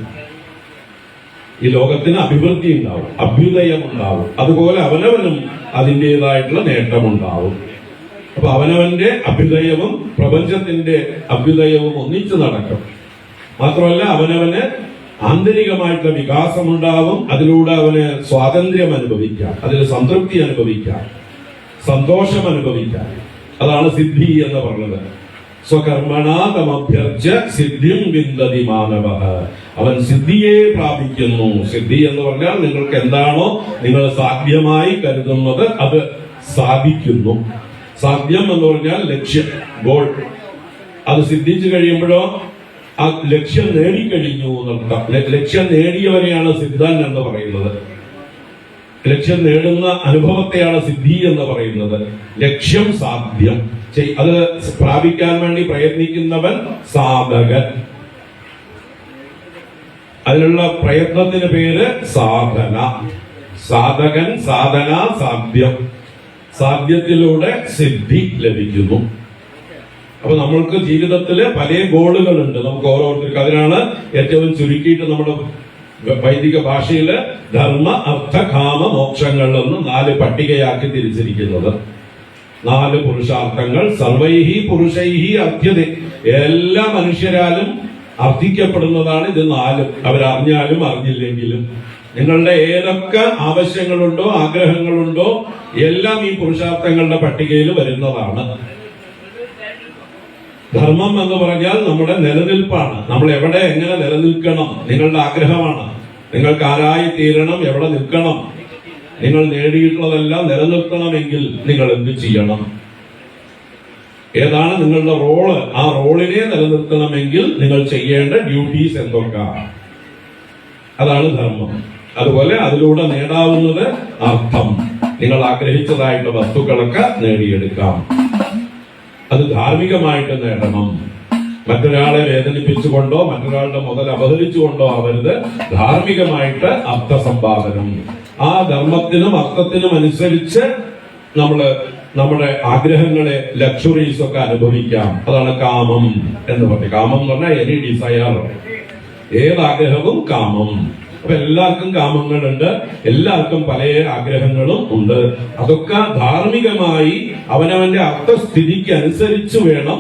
ഈ ലോകത്തിന് അഭിവൃദ്ധി ഉണ്ടാവും, അഭ്യുദയം ഉണ്ടാവും. അതുപോലെ അവനവനും അതിൻ്റെതായിട്ടുള്ള നേട്ടമുണ്ടാവും. അപ്പൊ അവനവന്റെ അഭ്യുദയവും പ്രപഞ്ചത്തിന്റെ അഭ്യുദയവും ഒന്നിച്ചു നടക്കും. മാത്രമല്ല അവനവന് ആന്തരികമായിട്ടുള്ള വികാസമുണ്ടാവും. അതിലൂടെ അവന് സ്വാതന്ത്ര്യം അനുഭവിക്കാം, അതിൽ സംതൃപ്തി അനുഭവിക്കാം, സന്തോഷം അനുഭവിക്കാം. അതാണ് സിദ്ധി എന്ന് പറഞ്ഞത്. സ്വകർമ്മണാതമഭ്യർച്ച്യ സിദ്ധിം വിന്ദതി മാനവഃ, അവൻ സിദ്ധിയെ പ്രാപിക്കുന്നു. സിദ്ധി എന്ന് പറഞ്ഞാൽ നിങ്ങൾക്ക് എന്താണോ നിങ്ങൾ സാധ്യമായി കരുതുന്നത് അത് സാധിക്കുന്നു. സാധ്യം എന്ന് പറഞ്ഞാൽ ലക്ഷ്യം, ഗോൾ. അത് സിദ്ധിച്ചു കഴിയുമ്പോഴോ ആ ലക്ഷ്യം നേടിക്കഴിഞ്ഞു എന്നർത്ഥം. ലക്ഷ്യം നേടിയവരെയാണ് സിദ്ധൻ എന്ന് പറയുന്നത്. ലക്ഷ്യം നേടുന്ന അനുഭവത്തെയാണ് സിദ്ധി എന്ന് പറയുന്നത്. ലക്ഷ്യം സാധ്യം, അത് പ്രാപിക്കാൻ വേണ്ടി പ്രയത്നിക്കുന്നവൻ സാധകൻ. അതിനുള്ള പ്രയത്നത്തിന് പേര് സാധന. സാധകൻ, സാധന, സാധ്യം. സാധ്യത്തിലൂടെ സിദ്ധി ലഭിക്കുന്നു. അപ്പൊ നമ്മൾക്ക് ജീവിതത്തില് പല ഗോളുകളുണ്ട് നമുക്ക് ഓരോരുത്തർക്കും. അതിനാണ് ഏറ്റവും ചുരുക്കിയിട്ട് നമ്മുടെ വൈദിക ഭാഷയില് ധർമ്മ അർത്ഥ കാമ മോക്ഷങ്ങൾ എന്ന് 4 പട്ടികയാക്കി തിരിച്ചിരിക്കുന്നത്. 4 പുരുഷാർത്ഥങ്ങൾ. സർവൈഹി പുരുഷൈഹി അർത്ഥ്യത, എല്ലാ മനുഷ്യരാലും അർത്ഥിക്കപ്പെടുന്നതാണ് ഇത് 4. അവരറിഞ്ഞാലും അറിഞ്ഞില്ലെങ്കിലും നിങ്ങളുടെ ഏതൊക്കെ ആവശ്യങ്ങളുണ്ടോ ആഗ്രഹങ്ങളുണ്ടോ എല്ലാം ഈ പുരുഷാർത്ഥങ്ങളുടെ പട്ടികയിൽ വരുന്നതാണ്. ധർമ്മം എന്ന് പറഞ്ഞാൽ നമ്മുടെ നിലനിൽപ്പാണ്. നമ്മൾ എവിടെ എങ്ങനെ നിലനിൽക്കണം നിങ്ങളുടെ ആഗ്രഹമാണ്. നിങ്ങൾക്ക് ആരായി തീരണം, എവിടെ നിൽക്കണം, നിങ്ങൾ നേടിയിട്ടുള്ളതെല്ലാം നിലനിർത്തണമെങ്കിൽ നിങ്ങൾ എന്ത് ചെയ്യണം, ഏതാണ് നിങ്ങളുടെ റോള്, ആ റോളിനെ നിലനിർത്തണമെങ്കിൽ നിങ്ങൾ ചെയ്യേണ്ട ഡ്യൂട്ടീസ് എന്തൊക്കെയാണ്, അതാണ് ധർമ്മം. അതുപോലെ അതിലൂടെ നേടാവുന്നത് അർത്ഥം. നിങ്ങൾ ആഗ്രഹിച്ചതായിട്ടുള്ള വസ്തുക്കളൊക്കെ നേടിയെടുക്കാം. അത് ധാർമ്മികമായിട്ട് നേടണം. മറ്റൊരാളെ വേദനിപ്പിച്ചുകൊണ്ടോ മറ്റൊരാളുടെ മുതൽ അപഹരിച്ചുകൊണ്ടോ ആവരുത്. ധാർമ്മികമായിട്ട് അർത്ഥസമ്പാദനം. ആ ധർമ്മത്തിനും അർത്ഥത്തിനും അനുസരിച്ച് നമ്മുടെ ആഗ്രഹങ്ങളെ, ലക്ഷറീസ് ഒക്കെ അനുഭവിക്കാം. അതാണ് കാമം എന്ന് പറയുന്നത്. കാമം എന്ന് പറഞ്ഞാൽ എനി ഡിസയർ, ഏതാഗ്രഹവും കാമം. അപ്പൊ എല്ലാവർക്കും കാമങ്ങളുണ്ട്, എല്ലാവർക്കും പല ആഗ്രഹങ്ങളും ഉണ്ട്. അതൊക്കെ ധാർമ്മികമായി അവനവന്റെ അർത്ഥസ്ഥിതിക്ക് അനുസരിച്ച് വേണം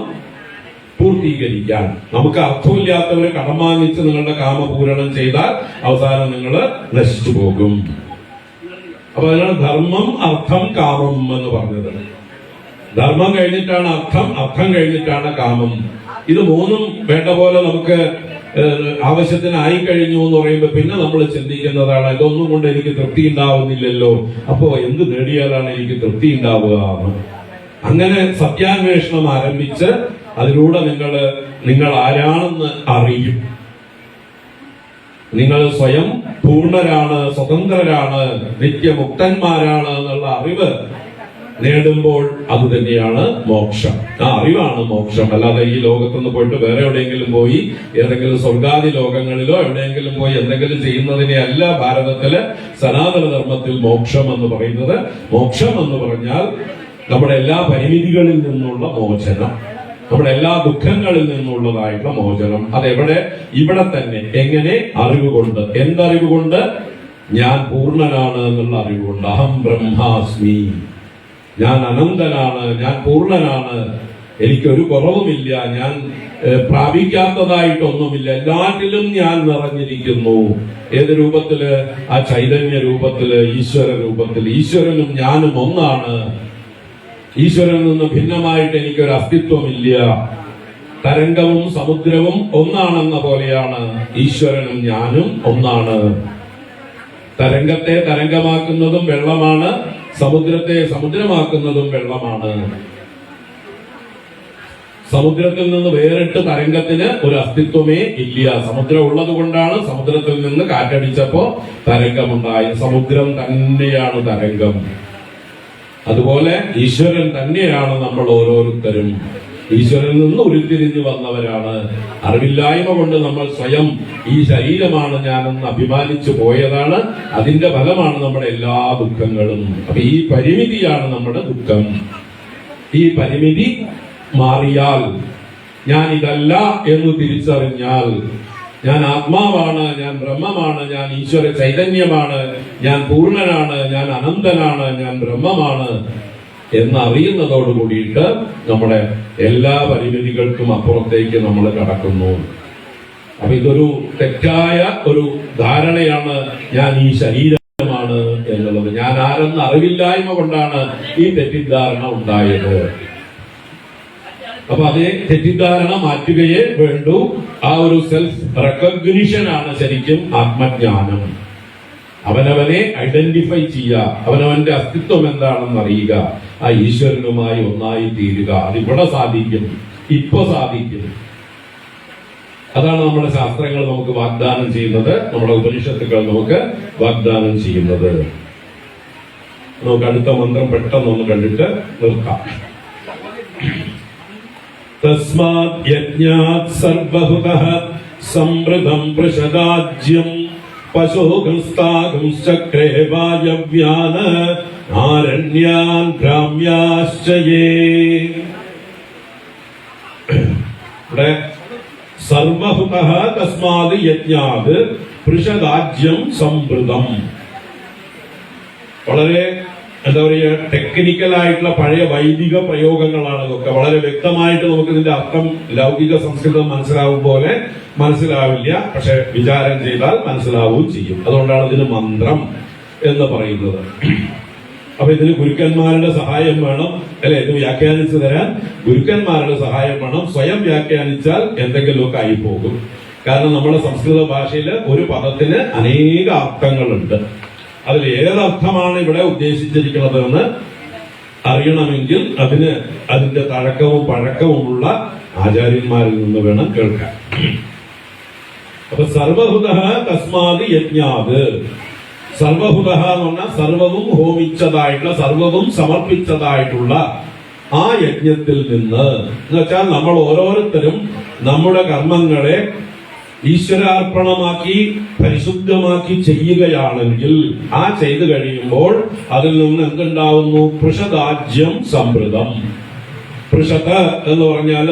പൂർത്തീകരിക്കാൻ. നമുക്ക് അർത്ഥമില്ലാത്തവരെ കടം വാങ്ങിച്ച് നിങ്ങളുടെ കാമപൂരണം ചെയ്താൽ അവസാനം നിങ്ങൾ നശിച്ചു പോകും. അപ്പൊ അതിനാണ് ധർമ്മം അർത്ഥം കാമം എന്ന് പറഞ്ഞത്. ധർമ്മം കഴിഞ്ഞിട്ടാണ് അർത്ഥം, അർത്ഥം കഴിഞ്ഞിട്ടാണ് കാമം. ഇത് മൂന്നും വേണ്ട പോലെ നമുക്ക് ആവശ്യത്തിനായി കഴിഞ്ഞു എന്ന് പറയുമ്പോൾ പിന്നെ നമ്മൾ ചിന്തിക്കുന്നതാണ്, ഇതൊന്നും കൊണ്ട് എനിക്ക് തൃപ്തി ഉണ്ടാവുന്നില്ലല്ലോ, അപ്പോ എന്ത് നേടിയാലാണ് എനിക്ക് തൃപ്തി ഉണ്ടാവുക. അങ്ങനെ സത്യാന്വേഷണം ആരംഭിച്ച് അതിലൂടെ നിങ്ങൾ ആരാണെന്ന് അറിയും. നിങ്ങൾ സ്വയം പൂർണ്ണരാണ്, സ്വതന്ത്രരാണ്, നിത്യമുക്തന്മാരാണ് എന്നുള്ള അറിവ് നേടുമ്പോൾ അത് തന്നെയാണ് മോക്ഷം. ആ അറിവാണ് മോക്ഷം. അല്ലാതെ ഈ ലോകത്തുനിന്ന് പോയിട്ട് വേറെ എവിടെയെങ്കിലും പോയി ഏതെങ്കിലും സ്വർഗാദി ലോകങ്ങളിലോ എവിടെയെങ്കിലും പോയി എന്തെങ്കിലും ചെയ്യുന്നതിനെ അല്ല ഭാരതത്തില് സനാതന ധർമ്മത്തിൽ മോക്ഷം എന്ന് പറയുന്നത്. മോക്ഷം എന്ന് പറഞ്ഞാൽ നമ്മുടെ എല്ലാ പരിമിതികളിൽ നിന്നുള്ള മോചനം, നമ്മുടെ എല്ലാ ദുഃഖങ്ങളിൽ നിന്നുള്ളതായിട്ടുള്ള മോചനം. അതെവിടെ? ഇവിടെ തന്നെ. എങ്ങനെ? അറിവുകൊണ്ട്. എന്തറിവുകൊണ്ട്? ഞാൻ പൂർണ്ണനാണ് എന്നുള്ള അറിവുകൊണ്ട്. അഹം ബ്രഹ്മാസ്മി. ഞാൻ അനന്തനാണ്, ഞാൻ പൂർണ്ണനാണ്, എനിക്കൊരു കുറവുമില്ല, ഞാൻ പ്രാപിക്കാത്തതായിട്ടൊന്നുമില്ല, എല്ലാറ്റിലും ഞാൻ നിറഞ്ഞിരിക്കുന്നു. ഏത് രൂപത്തില്? ആ ചൈതന്യ രൂപത്തില്, ഈശ്വര രൂപത്തിൽ. ഈശ്വരനും ഞാനും ഒന്നാണ്. ഈശ്വരനിൽ നിന്ന് ഭിന്നമായിട്ട് എനിക്കൊരു അസ്തിത്വമില്ല. തരംഗവും സമുദ്രവും ഒന്നാണെന്ന പോലെയാണ് ഈശ്വരനും ഞാനും ഒന്നാണ്. തരംഗത്തെ തരംഗമാക്കുന്നതും വെള്ളമാണ്, സമുദ്രത്തെ സമുദ്രമാക്കുന്നതും വെള്ളമാണ്. സമുദ്രത്തിൽ നിന്ന് വേറിട്ട് തരംഗത്തിന് ഒരു അസ്തിത്വമേ ഇല്ല. സമുദ്രം ഉള്ളത് കൊണ്ടാണ് സമുദ്രത്തിൽ നിന്ന് കാറ്റടിച്ചപ്പോ തരംഗമുണ്ടായി. സമുദ്രം തന്നെയാണ് തരംഗം. അതുപോലെ ഈശ്വരൻ തന്നെയാണ് നമ്മൾ ഓരോരുത്തരും. ഈശ്വരനിൽ നിന്ന് ഉരുത്തിരിഞ്ഞു വന്നവരാണ്. അറിവില്ലായ്മ കൊണ്ട് നമ്മൾ സ്വയം ഈ ശരീരമാണ് ഞാനെന്ന് അഭിമാനിച്ചു പോയതാണ്. അതിന്റെ ഫലമാണ് നമ്മുടെ എല്ലാ ദുഃഖങ്ങളും. അപ്പൊ ഈ പരിമിതിയാണ് നമ്മുടെ ദുഃഖം. ഈ പരിമിതി മാറിയാൽ, ഞാൻ ഇതല്ല എന്ന് തിരിച്ചറിഞ്ഞാൽ, ഞാൻ ആത്മാവാണ്, ഞാൻ ബ്രഹ്മമാണ്, ഞാൻ ഈശ്വര ചൈതന്യമാണ്, ഞാൻ പൂർണ്ണനാണ്, ഞാൻ അനന്തനാണ്, ഞാൻ ബ്രഹ്മമാണ് എന്നറിയുന്നതോട് കൂടിയിട്ട് നമ്മുടെ എല്ലാ പരിമിതികൾക്കും അപ്പുറത്തേക്ക് നമ്മൾ കടക്കുന്നു. അപ്പൊ ഇതൊരു തെറ്റായ ഒരു ധാരണയാണ്, ഞാൻ ഈ ശരീരമാണ് എന്നുള്ളത്. ഞാൻ ആരെന്ന് അറിവില്ലായ്മ കൊണ്ടാണ് ഈ തെറ്റിദ്ധാരണ ഉണ്ടായത്. അപ്പൊ അതേ തെറ്റിദ്ധാരണ മാറ്റുകയേ വേണ്ടൂ. ആ ഒരു സെൽഫ് റെക്കഗ്നിഷനാണ് ശരിക്കും ആത്മജ്ഞാനം. അവനവനെ ഐഡന്റിഫൈ ചെയ്യുക, അവനവന്റെ അസ്തിത്വം എന്താണെന്ന് അറിയുക, ആ ഈശ്വരനുമായി ഒന്നായി തീരുക. അതിവിടെ സാധിക്കും, ഇപ്പൊ സാധിക്കും. അതാണ് നമ്മുടെ ശാസ്ത്രങ്ങൾ നമുക്ക് വാഗ്ദാനം ചെയ്യുന്നത്, നമ്മുടെ ഉപനിഷത്തുക്കൾ നമുക്ക് വാഗ്ദാനം ചെയ്യുന്നത്. നമുക്ക് അടുത്ത മന്ത്രം പെട്ടെന്നൊന്ന് കണ്ടിട്ട് നിർത്താം. തസ്മാത് യജ്ഞാത് സർവഹുതഃ സമൃദ്ധം പൃഷദാജ്യം പശോഹംസ്താഹംശ്ചക്രേ വായവ്യാന ആരണ്യാൻ ഗ്രാമ്യാശ്ചയേ. ഇവിടെ സർവഹുതഃ തസ്മാത് യജ്ഞാത് പൃഷദാജ്യം സമൃദ്ധം. വളരെ എന്താ പറയുക, ടെക്നിക്കലായിട്ടുള്ള പഴയ വൈദിക പ്രയോഗങ്ങളാണ് ഇതൊക്കെ. വളരെ വ്യക്തമായിട്ട് നമുക്ക് ഇതിന്റെ അർത്ഥം ലൗകിക സംസ്കൃതം മനസ്സിലാവും പോലെ മനസ്സിലാവില്ല, പക്ഷെ വിചാരം ചെയ്താൽ മനസ്സിലാവുകയും ചെയ്യും. അതുകൊണ്ടാണ് ഇതിന് മന്ത്രം എന്ന് പറയുന്നത്. അപ്പൊ ഇതിന് ഗുരുക്കന്മാരുടെ സഹായം വേണം, അല്ലെ? ഇത് വ്യാഖ്യാനിച്ചു തരാൻ ഗുരുക്കന്മാരുടെ സഹായം വേണം. സ്വയം വ്യാഖ്യാനിച്ചാൽ എന്തെങ്കിലുമൊക്കെ ആയി പോകും. കാരണം നമ്മുടെ സംസ്കൃത ഭാഷയിൽ ഒരു പദത്തിന് അനേക അർത്ഥങ്ങളുണ്ട്. അതിൽ ഏതർത്ഥമാണ് ഇവിടെ ഉദ്ദേശിച്ചിരിക്കുന്നത് എന്ന് അറിയണമെങ്കിൽ അതിന്റെ തഴക്കവും പഴക്കവുമുള്ള ആചാര്യന്മാരിൽ നിന്ന് വേണം കേൾക്കാൻ. അപ്പൊ സർവഹുതഃ തസ്മാത് യജ്ഞാത്. സർവഹുതഃ എന്ന് പറഞ്ഞാൽ സർവവും ഹോമിച്ചതായിട്ടുള്ള, സർവവും സമർപ്പിച്ചതായിട്ടുള്ള ആ യജ്ഞത്തിൽ നിന്ന്, എന്ന് വെച്ചാൽ നമ്മൾ ഓരോരുത്തരും നമ്മുടെ കർമ്മങ്ങളെ ഈശ്വരാർപ്പണമാക്കി പരിശുദ്ധമാക്കി ചെയ്യുകയാണെങ്കിൽ, ആ ചെയ്തു കഴിയുമ്പോൾ അതിൽ നിന്ന് എന്തുണ്ടാവുന്നു? പൃഷദാജ്യം സമൃദ്ധം. പൃഷത് എന്ന് പറഞ്ഞാൽ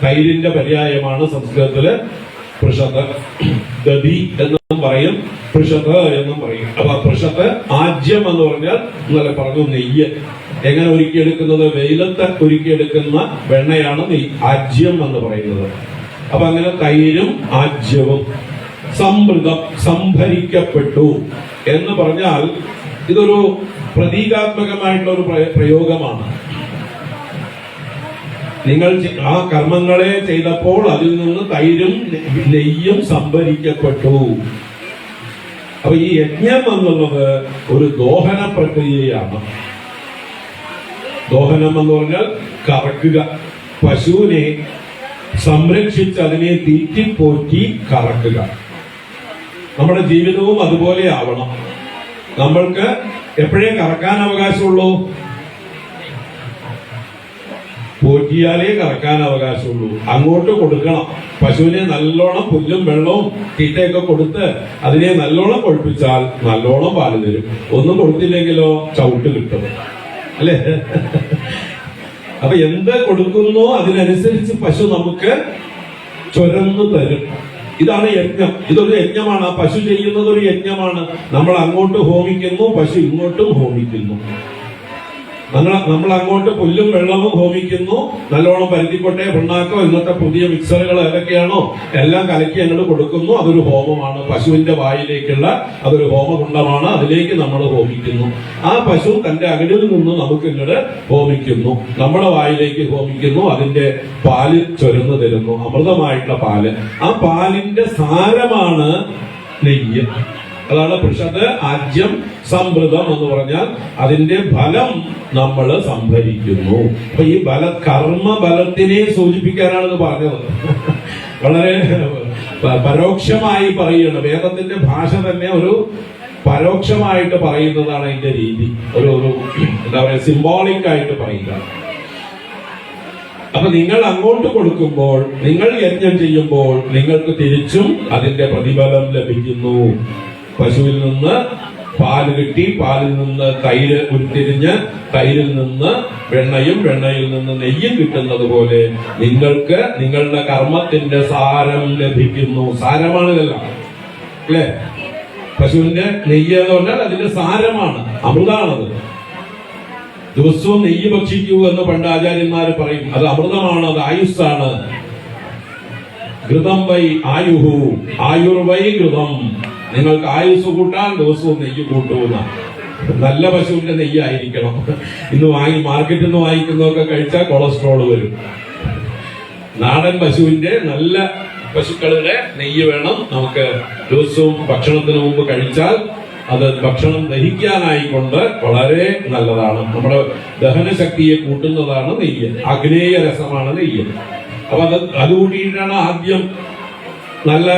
തൈരിന്റെ പര്യായമാണ് സംസ്കൃതത്തില് പൃഷത്. ദധി എന്നും പറയും, പൃഷത് എന്നും പറയും. അപ്പൊ പൃഷത് ആജ്യം എന്ന് പറഞ്ഞാൽ ഇന്നലെ പറഞ്ഞു നെയ്യ്. എങ്ങനെ ഒരുക്കിയെടുക്കുന്നത്? വെയിലത്ത് ഒരുക്കിയെടുക്കുന്ന വെണ്ണയാണ് നെയ്യ്, ആജ്യം എന്ന് പറയുന്നത്. അപ്പൊ അങ്ങനെ തൈരും ആജ്യവും സമൃദ്ധം, സംഭരിക്കപ്പെട്ടു എന്ന് പറഞ്ഞാൽ ഇതൊരു പ്രതീകാത്മകമായിട്ടുള്ള ഒരു പ്രയോഗമാണ്. നിങ്ങൾ ആ കർമ്മങ്ങളെ ചെയ്തപ്പോൾ അതിൽ നിന്ന് തൈരും നെയ്യും സംഭരിക്കപ്പെട്ടു. അപ്പൊ ഈ യജ്ഞം എന്നുള്ളത് ഒരു ദോഹന പ്രക്രിയയാണ്. ദോഹനം എന്ന് പറഞ്ഞാൽ കറക്കുക. പശുവിനെ സംരക്ഷിച്ച് അതിനെ തീറ്റിപ്പോറ്റി കറക്കുക. നമ്മുടെ ജീവിതവും അതുപോലെ ആവണം. നമ്മൾക്ക് എപ്പോഴേ കറക്കാൻ അവകാശമുള്ളൂ? പോറ്റിയാലേ കറക്കാൻ അവകാശമുള്ളൂ. അങ്ങോട്ട് കൊടുക്കണം. പശുവിനെ നല്ലോണം പുല്ലും വെള്ളവും തീറ്റയൊക്കെ കൊടുത്ത് അതിനെ നല്ലോണം കൊഴുപ്പിച്ചാൽ നല്ലോണം പാല് തരും. ഒന്നും കൊടുത്തില്ലെങ്കിലോ ചവിട്ട് കിട്ടും, അല്ലേ? അപ്പൊ എന്ത് കൊടുക്കുന്നോ അതിനനുസരിച്ച് പശു നമുക്ക് ചൊരന്നു തരും. ഇതാണ് യജ്ഞം. ഇതൊരു യജ്ഞമാണ്. ആ പശു ചെയ്യുന്നത് ഒരു യജ്ഞമാണ്. നമ്മൾ അങ്ങോട്ട് ഹോമിക്കുന്നു, പശു ഇങ്ങോട്ടും ഹോമിക്കുന്നു. നമ്മൾ അങ്ങോട്ട് പുല്ലും വെള്ളവും ഹോമിക്കുന്നു, നല്ലോണം പരുത്തിക്കൊട്ടെ പിണ്ണാക്കോ ഇന്നത്തെ പുതിയ മിക്സറുകൾ ഏതൊക്കെയാണോ എല്ലാം കലക്കി അങ്ങോട്ട് കൊടുക്കുന്നു. അതൊരു ഹോമമാണ്. പശുവിന്റെ വായിലേക്കുള്ള അതൊരു ഹോമകുണ്ടമാണ്. അതിലേക്ക് നമ്മൾ ഹോമിക്കുന്നു. ആ പശു തന്റെ അകലിൽ നിന്ന് നമുക്ക് ഇങ്ങോട്ട് ഹോമിക്കുന്നു, നമ്മുടെ വായിലേക്ക് ഹോമിക്കുന്നു. അതിന്റെ പാല് ചൊരുന്നു തരുന്നു, അമൃതമായിട്ടുള്ള പാല്. ആ പാലിന്റെ സാരമാണ് നെയ്യ്. അതാണ് പൃഷത് ആജ്യം സംവൃതം എന്ന് പറഞ്ഞാൽ അതിന്റെ ഫലം നമ്മൾ സംഭരിക്കുന്നു. അപ്പൊ ഈ കർമ്മബലത്തിനെ സൂചിപ്പിക്കാനാണ് ഇത് പറഞ്ഞത്. വളരെ പരോക്ഷമായി പറയുകയാണ്. വേദത്തിന്റെ ഭാഷ തന്നെ ഒരു പരോക്ഷമായിട്ട് പറയുന്നതാണ് അതിന്റെ രീതി. ഒരു എന്താ പറയുക, സിംബോളിക് ആയിട്ട് പറയുക. അപ്പൊ നിങ്ങൾ അങ്ങോട്ട് കൊടുക്കുമ്പോൾ, നിങ്ങൾ യജ്ഞം ചെയ്യുമ്പോൾ നിങ്ങൾക്ക് തിരിച്ചും അതിന്റെ പ്രതിഫലം ലഭിക്കുന്നു. പശുവിൽ നിന്ന് പാല് കിട്ടി, പാലിൽ നിന്ന് തൈര് ഉരുത്തിരിഞ്ഞ്, തൈരിൽ നിന്ന് വെണ്ണയും, വെണ്ണയിൽ നിന്ന് നെയ്യും കിട്ടുന്നത് പോലെ നിങ്ങൾക്ക് നിങ്ങളുടെ കർമ്മത്തിന്റെ സാരം ലഭിക്കുന്നു. സാരമാണ് ഇതെല്ലാം, അല്ലേ? പശുവിന്റെ നെയ്യ് എന്ന് പറഞ്ഞാൽ അതിന്റെ സാരമാണ്, അമൃതാണത്. ദിവസവും നെയ്യ് ഭക്ഷിക്കൂ എന്ന് പണ്ട് ആചാര്യന്മാര് പറയും. അത് അമൃതമാണ്, അത് ആയുസ്സാണ്. ഘൃതം വൈ ആയുഹു, ആയുർവൈ ഘൃതം. നിങ്ങൾക്ക് ആയുസ് കൂട്ടാൻ ദിവസവും നെയ്യ് കൂട്ടുന്ന നല്ല പശുവിന്റെ നെയ്യായിരിക്കണം. ഇന്ന് മാർക്കറ്റിൽ നിന്ന് വാങ്ങിക്കുന്നതൊക്കെ കഴിച്ചാൽ കൊളസ്ട്രോൾ വരും. നാടൻ പശുവിന്റെ നല്ല പശുക്കളുടെ നെയ്യ് വേണം നമുക്ക് ദിവസവും ഭക്ഷണത്തിന് മുമ്പ് കഴിച്ചാൽ. അത് ഭക്ഷണം ദഹിക്കാനായിക്കൊണ്ട് വളരെ നല്ലതാണ്. നമ്മുടെ ദഹനശക്തിയെ കൂട്ടുന്നതാണ് നെയ്യ്. അഗ്നേയ രസമാണ് നെയ്യ്. അപ്പൊ അത് കൂട്ടിയിട്ടാണ് ആദ്യം നല്ല